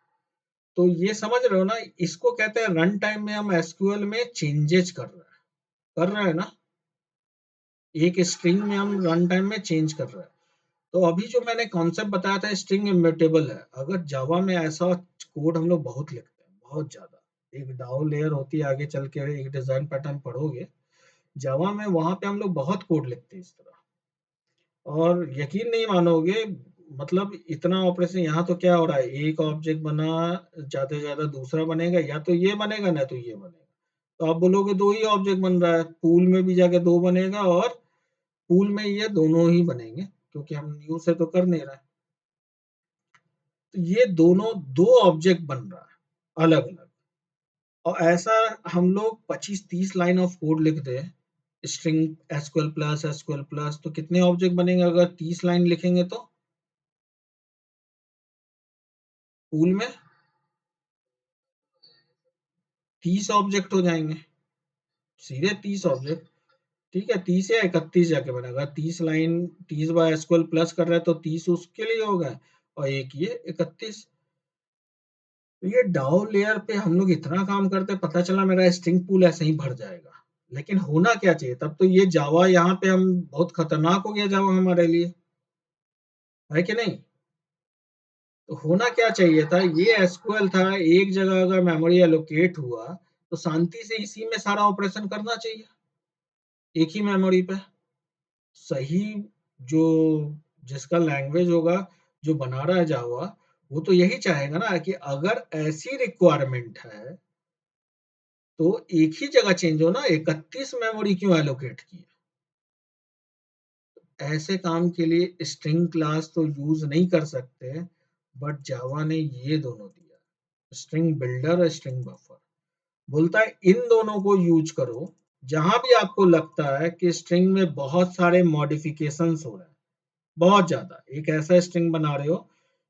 तो ये समझ रहे हो ना, इसको कहते हैं रन टाइम में हम एसक्यूएल में चेंजेस कर रहे हैं ना, एक स्ट्रिंग में हम रन टाइम में चेंज कर रहे हैं। तो अभी जो मैंने कॉन्सेप्ट बताया था स्ट्रिंग इम्यूटेबल है। अगर जावा में ऐसा कोड हम लोग बहुत लिखते हैं, बहुत ज्यादा। एक डाउ लेयर होती है, आगे चल के एक डिजाइन पैटर्न पढ़ोगे जावा में, वहां पे हम लोग बहुत कोड लिखते हैं इस तरह। और यकीन नहीं मानोगे, मतलब इतना ऑपरेशन यहाँ तो क्या हो रहा है, एक ऑब्जेक्ट बना, ज्यादा से ज्यादा दूसरा बनेगा, या तो ये बनेगा ना तो ये बनेगा। तो आप बोलोगे दो ही ऑब्जेक्ट बन रहा है, पूल में भी जाके दो बनेगा और पूल में ये दोनों ही बनेंगे, क्योंकि हम न्यू से तो कर नहीं रहे। तो ये दोनों दो ऑब्जेक्ट बन रहा है अलग अलग। और ऐसा हम लोग 25-30 लाइन ऑफ कोड लिख दे स्ट्रिंग एसक्यूएल प्लस, तो कितने ऑब्जेक्ट बनेंगे अगर 30 लाइन लिखेंगे तो पूल में 30 ऑब्जेक्ट हो जाएंगे, सीधे 30 ऑब्जेक्ट। ठीक है, 30 या 31 जाके बनेगा। 30 लाइन 30 बाय एसक्यूएल प्लस कर रहे हैं तो 30 उसके लिए होगा, और एक ये 31। तो ये डाउ लेयर पे हम लोग इतना काम करते हैं, पता चला मेरा स्ट्रिंग पूल ऐसे ही भर जाएगा। लेकिन होना क्या चाहिए तब, तो ये जावा यहाँ पे हम बहुत खतरनाक हो गया जावा हमारे लिए, है कि नहीं। तो होना क्या चाहिए था, ये एसक्यूएल था, एक जगह अगर मेमोरी एलोकेट हुआ तो शांति से इसी में सारा ऑपरेशन करना चाहिए, एक ही मेमोरी पे। सही जो जिसका लैंग्वेज होगा, जो बना रहा है जावा, वो तो यही चाहेगा ना कि अगर ऐसी रिक्वायरमेंट है तो एक ही जगह चेंज हो ना, 31 मेमोरी क्यों एलोकेट की। ऐसे काम के लिए स्ट्रिंग क्लास तो यूज नहीं कर सकते, बट जावा ने ये दोनों दिया, स्ट्रिंग बिल्डर और स्ट्रिंग बफर। बोलता है इन दोनों को यूज करो जहां भी आपको लगता है कि स्ट्रिंग में बहुत सारे मॉडिफिकेशंस हो रहे हैं, बहुत ज्यादा। एक ऐसा स्ट्रिंग बना रहे हो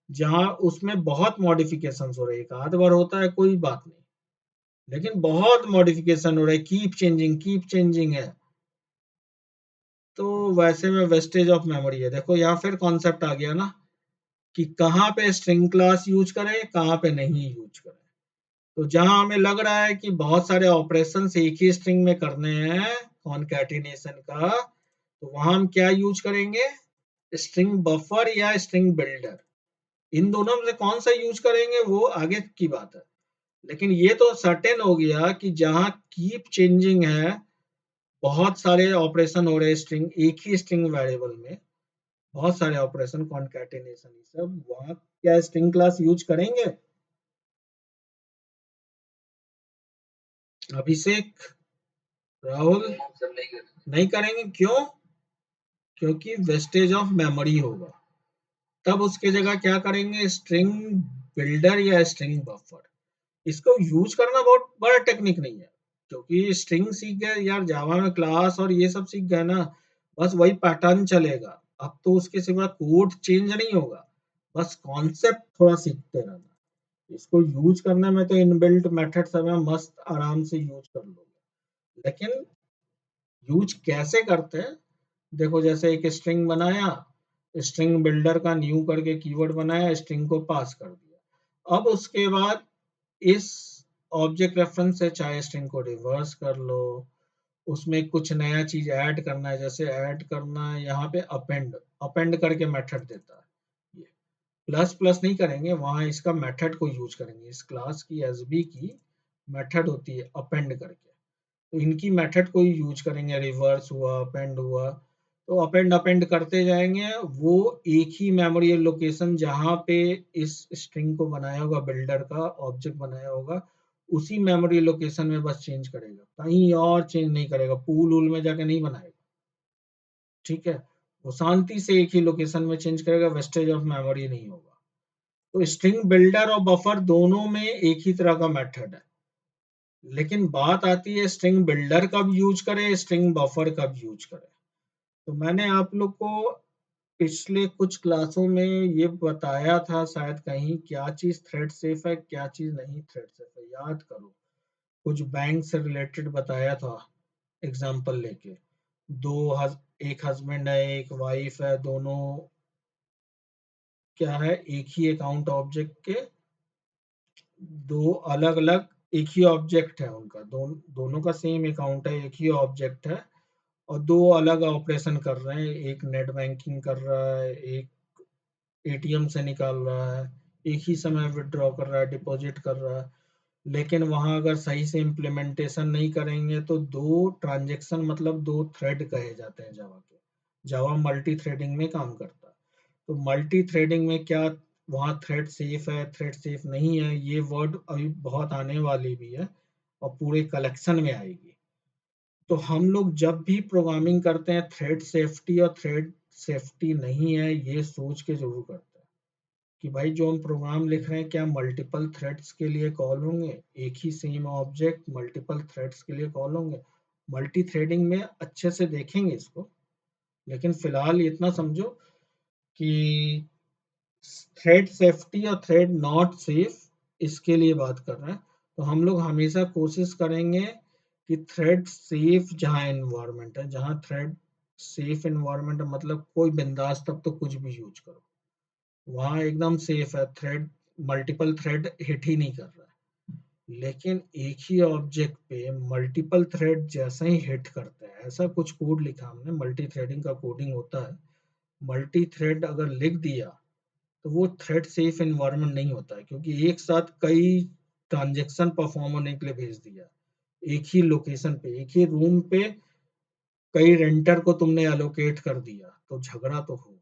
जहां उसमें बहुत मॉडिफिकेशंस हो रहे हैं, एक आध बार होता है कोई बात नहीं, लेकिन बहुत मॉडिफिकेशन हो रहा है, कीप चेंजिंग है, तो वैसे में वेस्टेज ऑफ मेमोरी है। देखो यहाँ फिर कॉन्सेप्ट आ गया ना, कि कहाँ पे स्ट्रिंग क्लास यूज करें, कहाँ पे नहीं यूज करें। तो जहां हमें लग रहा है कि बहुत सारे ऑपरेशन एक ही स्ट्रिंग में करने हैं कॉनकैटिनेशन का, तो वहां हम क्या यूज करेंगे, स्ट्रिंग बफर या स्ट्रिंग बिल्डर। इन दोनों में से कौन सा यूज करेंगे वो आगे की बात है। लेकिन ये तो सर्टेन हो गया कि जहां कीप चेंजिंग है, बहुत सारे ऑपरेशन हो रहे स्ट्रिंग, एक ही स्ट्रिंग वेरिएबल में बहुत सारे ऑपरेशन कॉनकैटिनेशन, ये सब वहां क्या स्ट्रिंग क्लास यूज करेंगे। अभिषेक, राहुल, नहीं करेंगे क्यों, क्योंकि वेस्टेज ऑफ मेमोरी होगा। तब उसके जगह क्या करेंगे, स्ट्रिंग बिल्डर या स्ट्रिंग बफर। इसको यूज करना बहुत बड़ा टेक्निक नहीं है, क्योंकि स्ट्रिंग सीख गए यार, जावा में क्लास और ये सब सीख गए ना, बस वही पैटर्न चलेगा। अब तो उसके सिवा कोड चेंज नहीं होगा, बस कॉन्सेप्ट थोड़ा सीखते रहना। इसको यूज करने में तो इनबिल्ट मेथड सब है, मस्त आराम से यूज कर लोगे। लेकिन यूज कैसे करते हैं, देखो जैसे एक स्ट्रिंग बनाया, स्ट्रिंग बिल्डर का न्यू करके कीवर्ड बनाया, स्ट्रिंग को पास कर दिया। अब उसके बाद इस ऑब्जेक्ट रेफरेंस से चाहे स्ट्रिंग को रिवर्स कर लो, उसमें कुछ नया चीज ऐड करना है, जैसे ऐड करना है यहाँ पे अपेंड, अपेंड करके मेथड देता है। ये प्लस प्लस नहीं करेंगे, वहां इसका मेथड को यूज करेंगे, इस क्लास की एसबी की मेथड होती है अपेंड करके, तो इनकी मेथड को ही यूज करेंगे। रिवर्स हुआ, अपेंड हुआ, तो अपेंड अपेंड करते जाएंगे। वो एक ही मेमोरी लोकेशन जहां पे इस स्ट्रिंग को बनाया होगा, बिल्डर का ऑब्जेक्ट बनाया होगा, उसी मेमोरी लोकेशन में बस चेंज करेगा, कहीं और चेंज नहीं करेगा, पूल वूल में जाके नहीं बनाएगा। ठीक है, वो शांति से एक ही लोकेशन में चेंज करेगा, वेस्टेज ऑफ मेमोरी नहीं होगा। तो स्ट्रिंग बिल्डर और बफर दोनों में एक ही तरह का मेथड है। लेकिन बात आती है स्ट्रिंग बिल्डर कब यूज करें, स्ट्रिंग बफर कब यूज करें। तो मैंने आप लोग को पिछले कुछ क्लासों में ये बताया था शायद कहीं, क्या चीज़ थ्रेड सेफ है, क्या चीज़ नहीं थ्रेड सेफ है, याद करो। कुछ बैंक से रिलेटेड बताया था एग्जाम्पल लेके। एक हस्बैंड है, एक वाइफ है, दोनों क्या है, एक ही अकाउंट ऑब्जेक्ट के दो अलग अलग, एक ही ऑब्जेक्ट है उनका, दोनों का सेम अकाउंट है, एक ही ऑब्जेक्ट है, और दो अलग ऑपरेशन कर रहे हैं। एक नेट बैंकिंग कर रहा है, एक एटीएम से निकाल रहा है, एक ही समय विड्रॉ कर रहा है, डिपॉजिट कर रहा है। लेकिन वहां अगर सही से इम्प्लीमेंटेशन नहीं करेंगे तो दो ट्रांजेक्शन मतलब दो थ्रेड कहे जाते हैं जावा के। जावा मल्टी थ्रेडिंग में काम करता है। तो मल्टी थ्रेडिंग में क्या वहाँ थ्रेड सेफ है, थ्रेड सेफ नहीं है, ये वर्ड अभी बहुत आने वाली भी है और पूरे कलेक्शन में आएगी। तो हम लोग जब भी प्रोग्रामिंग करते हैं, थ्रेड सेफ्टी और थ्रेड सेफ्टी नहीं है ये सोच के जरूर करते हैं कि भाई जो हम प्रोग्राम लिख रहे हैं क्या मल्टीपल थ्रेड्स के लिए कॉल होंगे, एक ही सेम ऑब्जेक्ट मल्टीपल थ्रेड्स के लिए कॉल होंगे। मल्टी थ्रेडिंग में अच्छे से देखेंगे इसको, लेकिन फिलहाल इतना समझो कि थ्रेड सेफ्टी और थ्रेड नॉट सेफ इसके लिए बात कर रहे हैं। तो हम लोग हमेशा कोशिश करेंगे कि थ्रेड सेफ जहाँ एनवायरनमेंट है, जहाँ थ्रेड सेफ एनवायरनमेंट है, मतलब कोई बिंदास तब तो कुछ भी यूज करो, वहाँ एकदम सेफ है, थ्रेड मल्टीपल थ्रेड हिट ही नहीं कर रहा है। लेकिन एक ही ऑब्जेक्ट पे मल्टीपल थ्रेड जैसे ही हिट करते हैं, ऐसा कुछ कोड लिखा हमने, मल्टी थ्रेडिंग का कोडिंग होता है, मल्टी थ्रेड अगर लिख दिया तो वो थ्रेड सेफ एनवायरनमेंट नहीं होता है, क्योंकि एक साथ कई ट्रांजेक्शन परफॉर्म होने के लिए भेज दिया, एक ही लोकेशन पे, एक ही रूम पे कई रेंटर को तुमने एलोकेट कर दिया, तो झगड़ा तो होगा।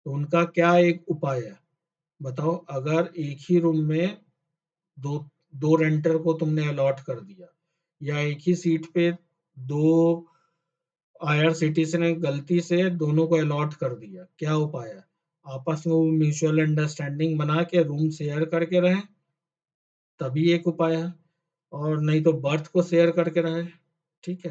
तो उनका क्या एक उपाय है, बताओ। अगर एक ही रूम में दो दो रेंटर को तुमने अलॉट कर दिया, या एक ही सीट पे दो आईआरसीटीसी ने गलती से दोनों को अलॉट कर दिया, क्या उपाय है? आपस में वो म्यूचुअल अंडरस्टैंडिंग बना के रूम शेयर करके रहें, तभी एक उपाय है। और नहीं तो बर्थ को शेयर करके रहें, ठीक है।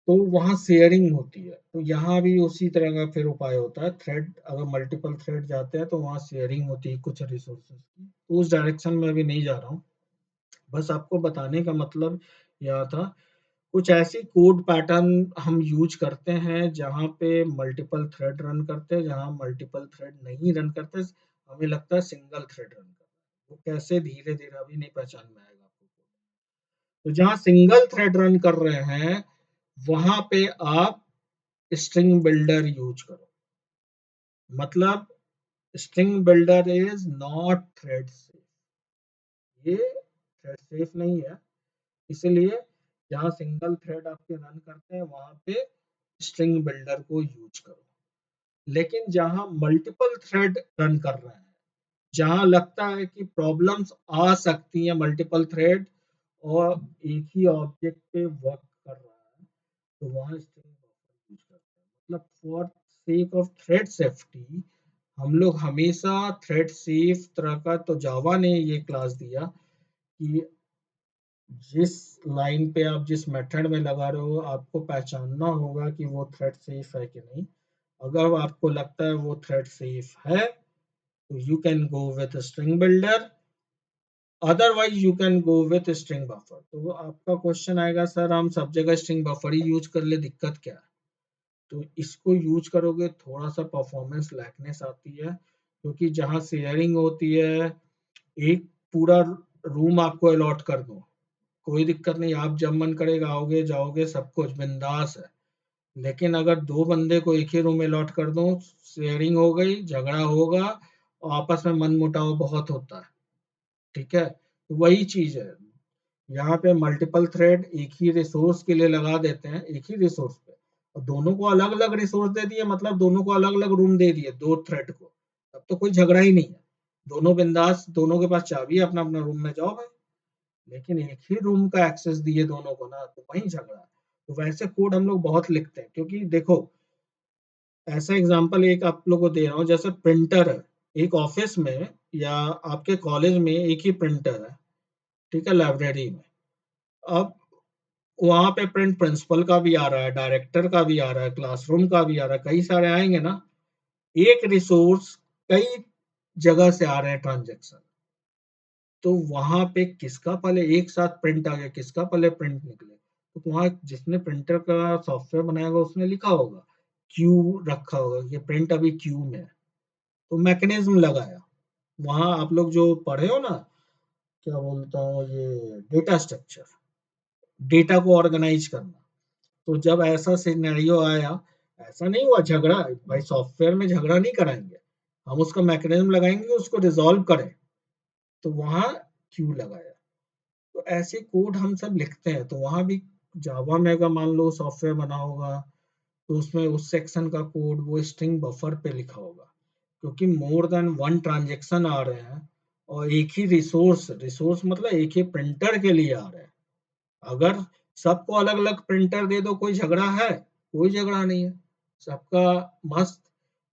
तो वहाँ शेयरिंग होती है, तो यहाँ भी उसी तरह का फिर उपाय होता है। थ्रेड अगर मल्टीपल थ्रेड जाते हैं तो वहाँ शेयरिंग होती है कुछ रिसोर्सेज की, तो उस डायरेक्शन में अभी नहीं जा रहा हूँ। बस आपको बताने का मतलब यह था, कुछ ऐसी कोड पैटर्न हम यूज करते हैं जहाँ पे मल्टीपल थ्रेड रन करते हैं, जहाँ मल्टीपल थ्रेड नहीं रन करते, हमें लगता है सिंगल थ्रेड रन कर रहा है। वो कैसे, धीरे धीरे अभी नहीं पहचान में आएगा आपको। तो जहाँ सिंगल थ्रेड रन कर रहे हैं वहां पे आप स्ट्रिंग बिल्डर यूज करो, मतलब string builder is not thread safe, ये थ्रेड सेफ नहीं है। इसलिए जहाँ सिंगल थ्रेड आपके रन करते हैं वहां पे स्ट्रिंग बिल्डर को यूज करो। लेकिन जहाँ मल्टीपल थ्रेड रन कर रहे हैं, जहाँ लगता है कि प्रॉब्लम्स आ सकती हैं, मल्टीपल थ्रेड और एक ही ऑब्जेक्ट पे वर्क कर रहा है, तो वहाँ स्ट्रिंग बफर यूज करते हैं। मतलब for sake of thread safety हम लोग हमेशा थ्रेड सेफ तरह का, तो जावा ने ये क्लास दिया कि जिस लाइन पे आप जिस मेथड में लगा रहे हो आपको पहचानना होगा कि वो थ्रेड सेफ है कि नहीं। अगर आपको लगता है वो थ्रेड सेफ है तो you can go with string builder, otherwise you can go with string buffer. तो आपका क्वेश्चन आएगा, सर हम सब जगह स्ट्रिंग बफर ही यूज कर ले, दिक्कत क्या है? तो इसको यूज करोगे थोड़ा सा परफॉर्मेंस लैकनेस आती है, क्योंकि जहाँ शेयरिंग होती है, एक पूरा रूम आपको अलॉट कर दो, कोई दिक्कत नहीं, आप जब मन करेगा आओगे जाओगे, सब कुछ बिंदास है। लेकिन अगर दो बंदे को एक ही रूम में अलॉट कर दो, शेयरिंग हो गई, झगड़ा होगा और आपस में मन मुटाव बहुत होता है, ठीक है। तो वही चीज है, यहाँ पे मल्टीपल थ्रेड एक ही रिसोर्स के लिए लगा देते हैं, एक ही रिसोर्स पे, और दोनों को अलग अलग रिसोर्स दे दिए, मतलब दोनों को अलग अलग रूम दे दिए दो थ्रेड को, तब तो कोई झगड़ा ही नहीं है, दोनों बिंदास, दोनों के पास चाबी है, अपना अपना रूम में जाओ भाई। लेकिन एक ही रूम का एक्सेस दिए दोनों को ना, तो वहीं झगड़ा है। तो वैसे कोड हम लोग बहुत लिखते हैं, क्योंकि देखो ऐसा एग्जांपल एक आप लोग को दे रहा हूँ, जैसे प्रिंटर है, एक ऑफिस में या आपके कॉलेज में एक ही प्रिंटर है, ठीक है, लाइब्रेरी में। अब वहां पे प्रिंट प्रिंसिपल का भी आ रहा है, डायरेक्टर का भी आ रहा है, क्लासरूम का भी आ रहा है, कई सारे आएंगे ना। एक रिसोर्स कई जगह से आ रहे हैं ट्रांजेक्शन, तो वहां पे किसका पहले एक साथ प्रिंट आ गया, किसका पहले प्रिंट निकले, तो वहां जिसने प्रिंटर का सॉफ्टवेयर बनाया होगा उसने लिखा होगा, क्यू रखा होगा, ये प्रिंट अभी क्यू में है, तो मैकेनिज्म लगाया। वहां आप लोग जो पढ़े हो ना, क्या बोलता हूँ, ये डेटा स्ट्रक्चर, डेटा को ऑर्गेनाइज करना, तो जब ऐसा सिनेरियो आया, ऐसा नहीं हुआ झगड़ा, भाई सॉफ्टवेयर में झगड़ा नहीं कराएंगे, हम उसका मैकेनिज्म लगाएंगे उसको रिजॉल्व करें, तो वहां क्यू लगाया। तो ऐसे कोड हम सब लिखते हैं, तो वहां भी जावा में अगर मान लो सॉफ्टवेयर बना होगा, तो उसमें उस सेक्शन का कोड वो स्ट्रिंग बफर पे लिखा होगा, क्योंकि मोर देन वन ट्रांजेक्शन आ रहे हैं, और एक ही रिसोर्स, रिसोर्स मतलब एक ही प्रिंटर के लिए आ रहे हैं। अगर सबको अलग अलग प्रिंटर दे दो, कोई झगड़ा है? कोई झगड़ा नहीं है, सबका मस्त।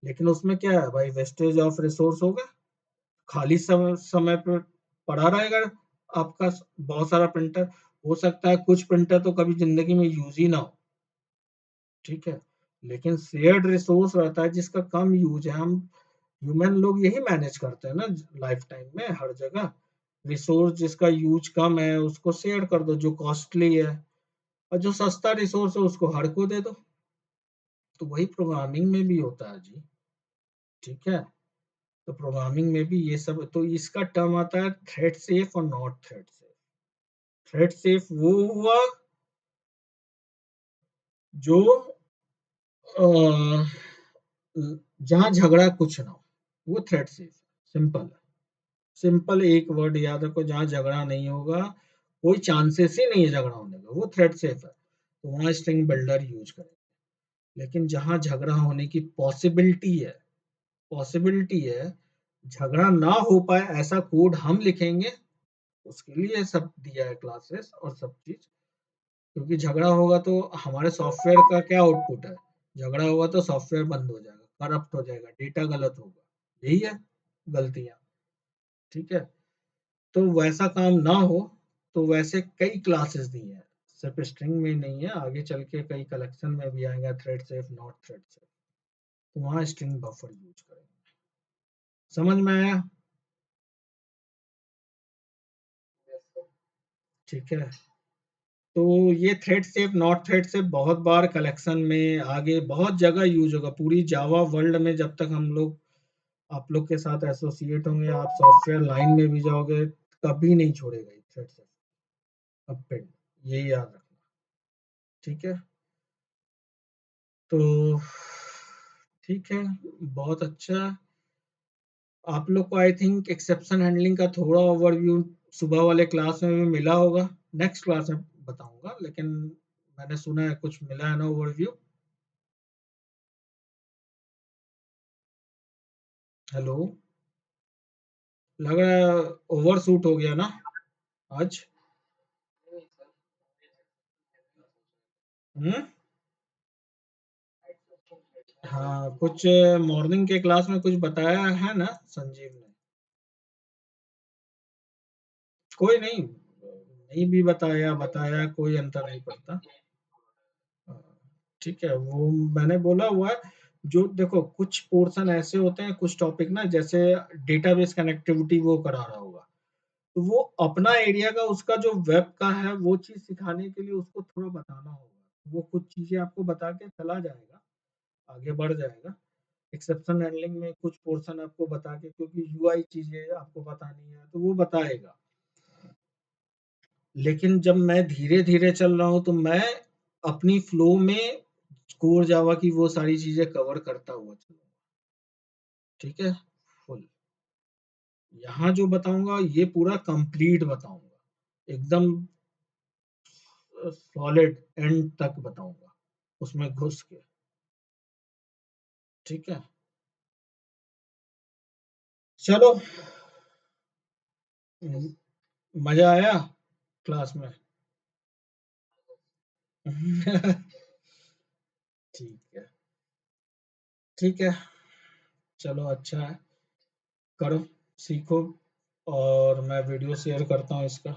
लेकिन उसमें क्या है भाई, वेस्टेज ऑफ रिसोर्स होगा, खाली समय पर पड़ा रहेगा आपका बहुत सारा प्रिंटर। हो सकता है कुछ प्रिंटर तो कभी जिंदगी में यूज ही ना हो, ठीक है, लेकिन शेयर्ड रिसोर्स रहता है जिसका कम यूज है, हम ह्यूमन लोग यही मैनेज करते हैं ना लाइफ टाइम में हर जगह। रिसोर्स जिसका यूज कम है उसको शेयर कर दो, जो कॉस्टली है, और जो सस्ता रिसोर्स है उसको हर को दे दो। तो वही प्रोग्रामिंग में भी होता है जी, ठीक है। तो प्रोग्रामिंग में भी ये सब, तो इसका टर्म आता है थ्रेड सेफ और not thread safe. Thread safe वो हुआ जो जहां झगड़ा कुछ ना हो, वो थ्रेड सेफ, सिंपल है। सिंपल एक वर्ड याद रखो, जहां झगड़ा नहीं होगा, कोई चांसेस ही नहीं है झगड़ा होने का, वो थ्रेड सेफ है, तो वहां स्ट्रिंग बिल्डर यूज करें। लेकिन जहां झगड़ा होने की पॉसिबिलिटी है, पॉसिबिलिटी है, झगड़ा ना हो पाए ऐसा कोड हम लिखेंगे, उसके लिए सब दिया है क्लासेस और सब चीज। क्योंकि झगड़ा होगा तो हमारे सॉफ्टवेयर का क्या आउटपुट है, झगड़ा होगा तो सॉफ्टवेयर बंद हो जाएगा, करप्ट हो जाएगा, डेटा गलत होगा, यही है गलतियां, ठीक है। तो वैसा काम ना हो, तो वैसे कई क्लासेस दी हैं, सिर्फ स्ट्रिंग में नहीं है, आगे चल के कई कलेक्शन में भी आएगा, thread safe, not thread safe, तो वहां स्ट्रिंग बफर यूज करेंगे। समझ में आया? ठीक है। तो ये thread safe not thread safe बहुत बार कलेक्शन में आगे बहुत जगह यूज होगा, पूरी जावा वर्ल्ड में जब तक हम लोग आप लोग के साथ एसोसिएट होंगे, आप सॉफ्टवेयर लाइन में भी जाओगे, कभी नहीं छोड़ेगा ये थ्रेड सेफ अपडेट, ये याद रखना, ठीक है। तो ठीक है, बहुत अच्छा। आप लोग को आई थिंक एक्सेप्शन हैंडलिंग का थोड़ा ओवरव्यू सुबह वाले क्लास में भी मिला होगा, नेक्स्ट क्लास में बताऊंगा, लेकिन मैंने सुना है कुछ मिला है ना ओवरव्यू। हेलो, लग रहा है ओवर शूट हो गया ना आज। हम्म। हाँ, कुछ मॉर्निंग के क्लास में कुछ बताया है ना संजीव ने? कोई नहीं, नहीं भी बताया बताया कोई अंतर नहीं पड़ता। हाँ, ठीक है, वो मैंने बोला हुआ है। जो देखो कुछ पोर्शन ऐसे होते हैं, कुछ टॉपिक ना, जैसे डेटाबेस कनेक्टिविटी वो करा रहा होगा, तो वो अपना एरिया का उसका जो वेब का है वो चीज सिखाने के लिए उसको थोड़ा बताना होगा, वो कुछ चीजें आपको बता के चला जाएगा, आगे बढ़ जाएगा। एक्सेप्शन हैंडलिंग में कुछ पोर्शन आपको बता के, क्योंकि यूआई चीजें आपको बतानी है तो वो बताएगा। लेकिन जब मैं धीरे धीरे चल रहा हूँ तो मैं अपनी फ्लो में कोर जावा की वो सारी चीजें कवर करता हुआ चलूंगा, ठीक है, फुल। यहाँ जो बताऊंगा ये पूरा कंप्लीट बताऊंगा, एकदम सॉलिड एंड तक बताऊंगा, उसमें घुस के, ठीक है। चलो, मजा आया क्लास में? ठीक है, ठीक है, चलो अच्छा है, करो, सीखो, और मैं वीडियो शेयर करता हूँ इसका।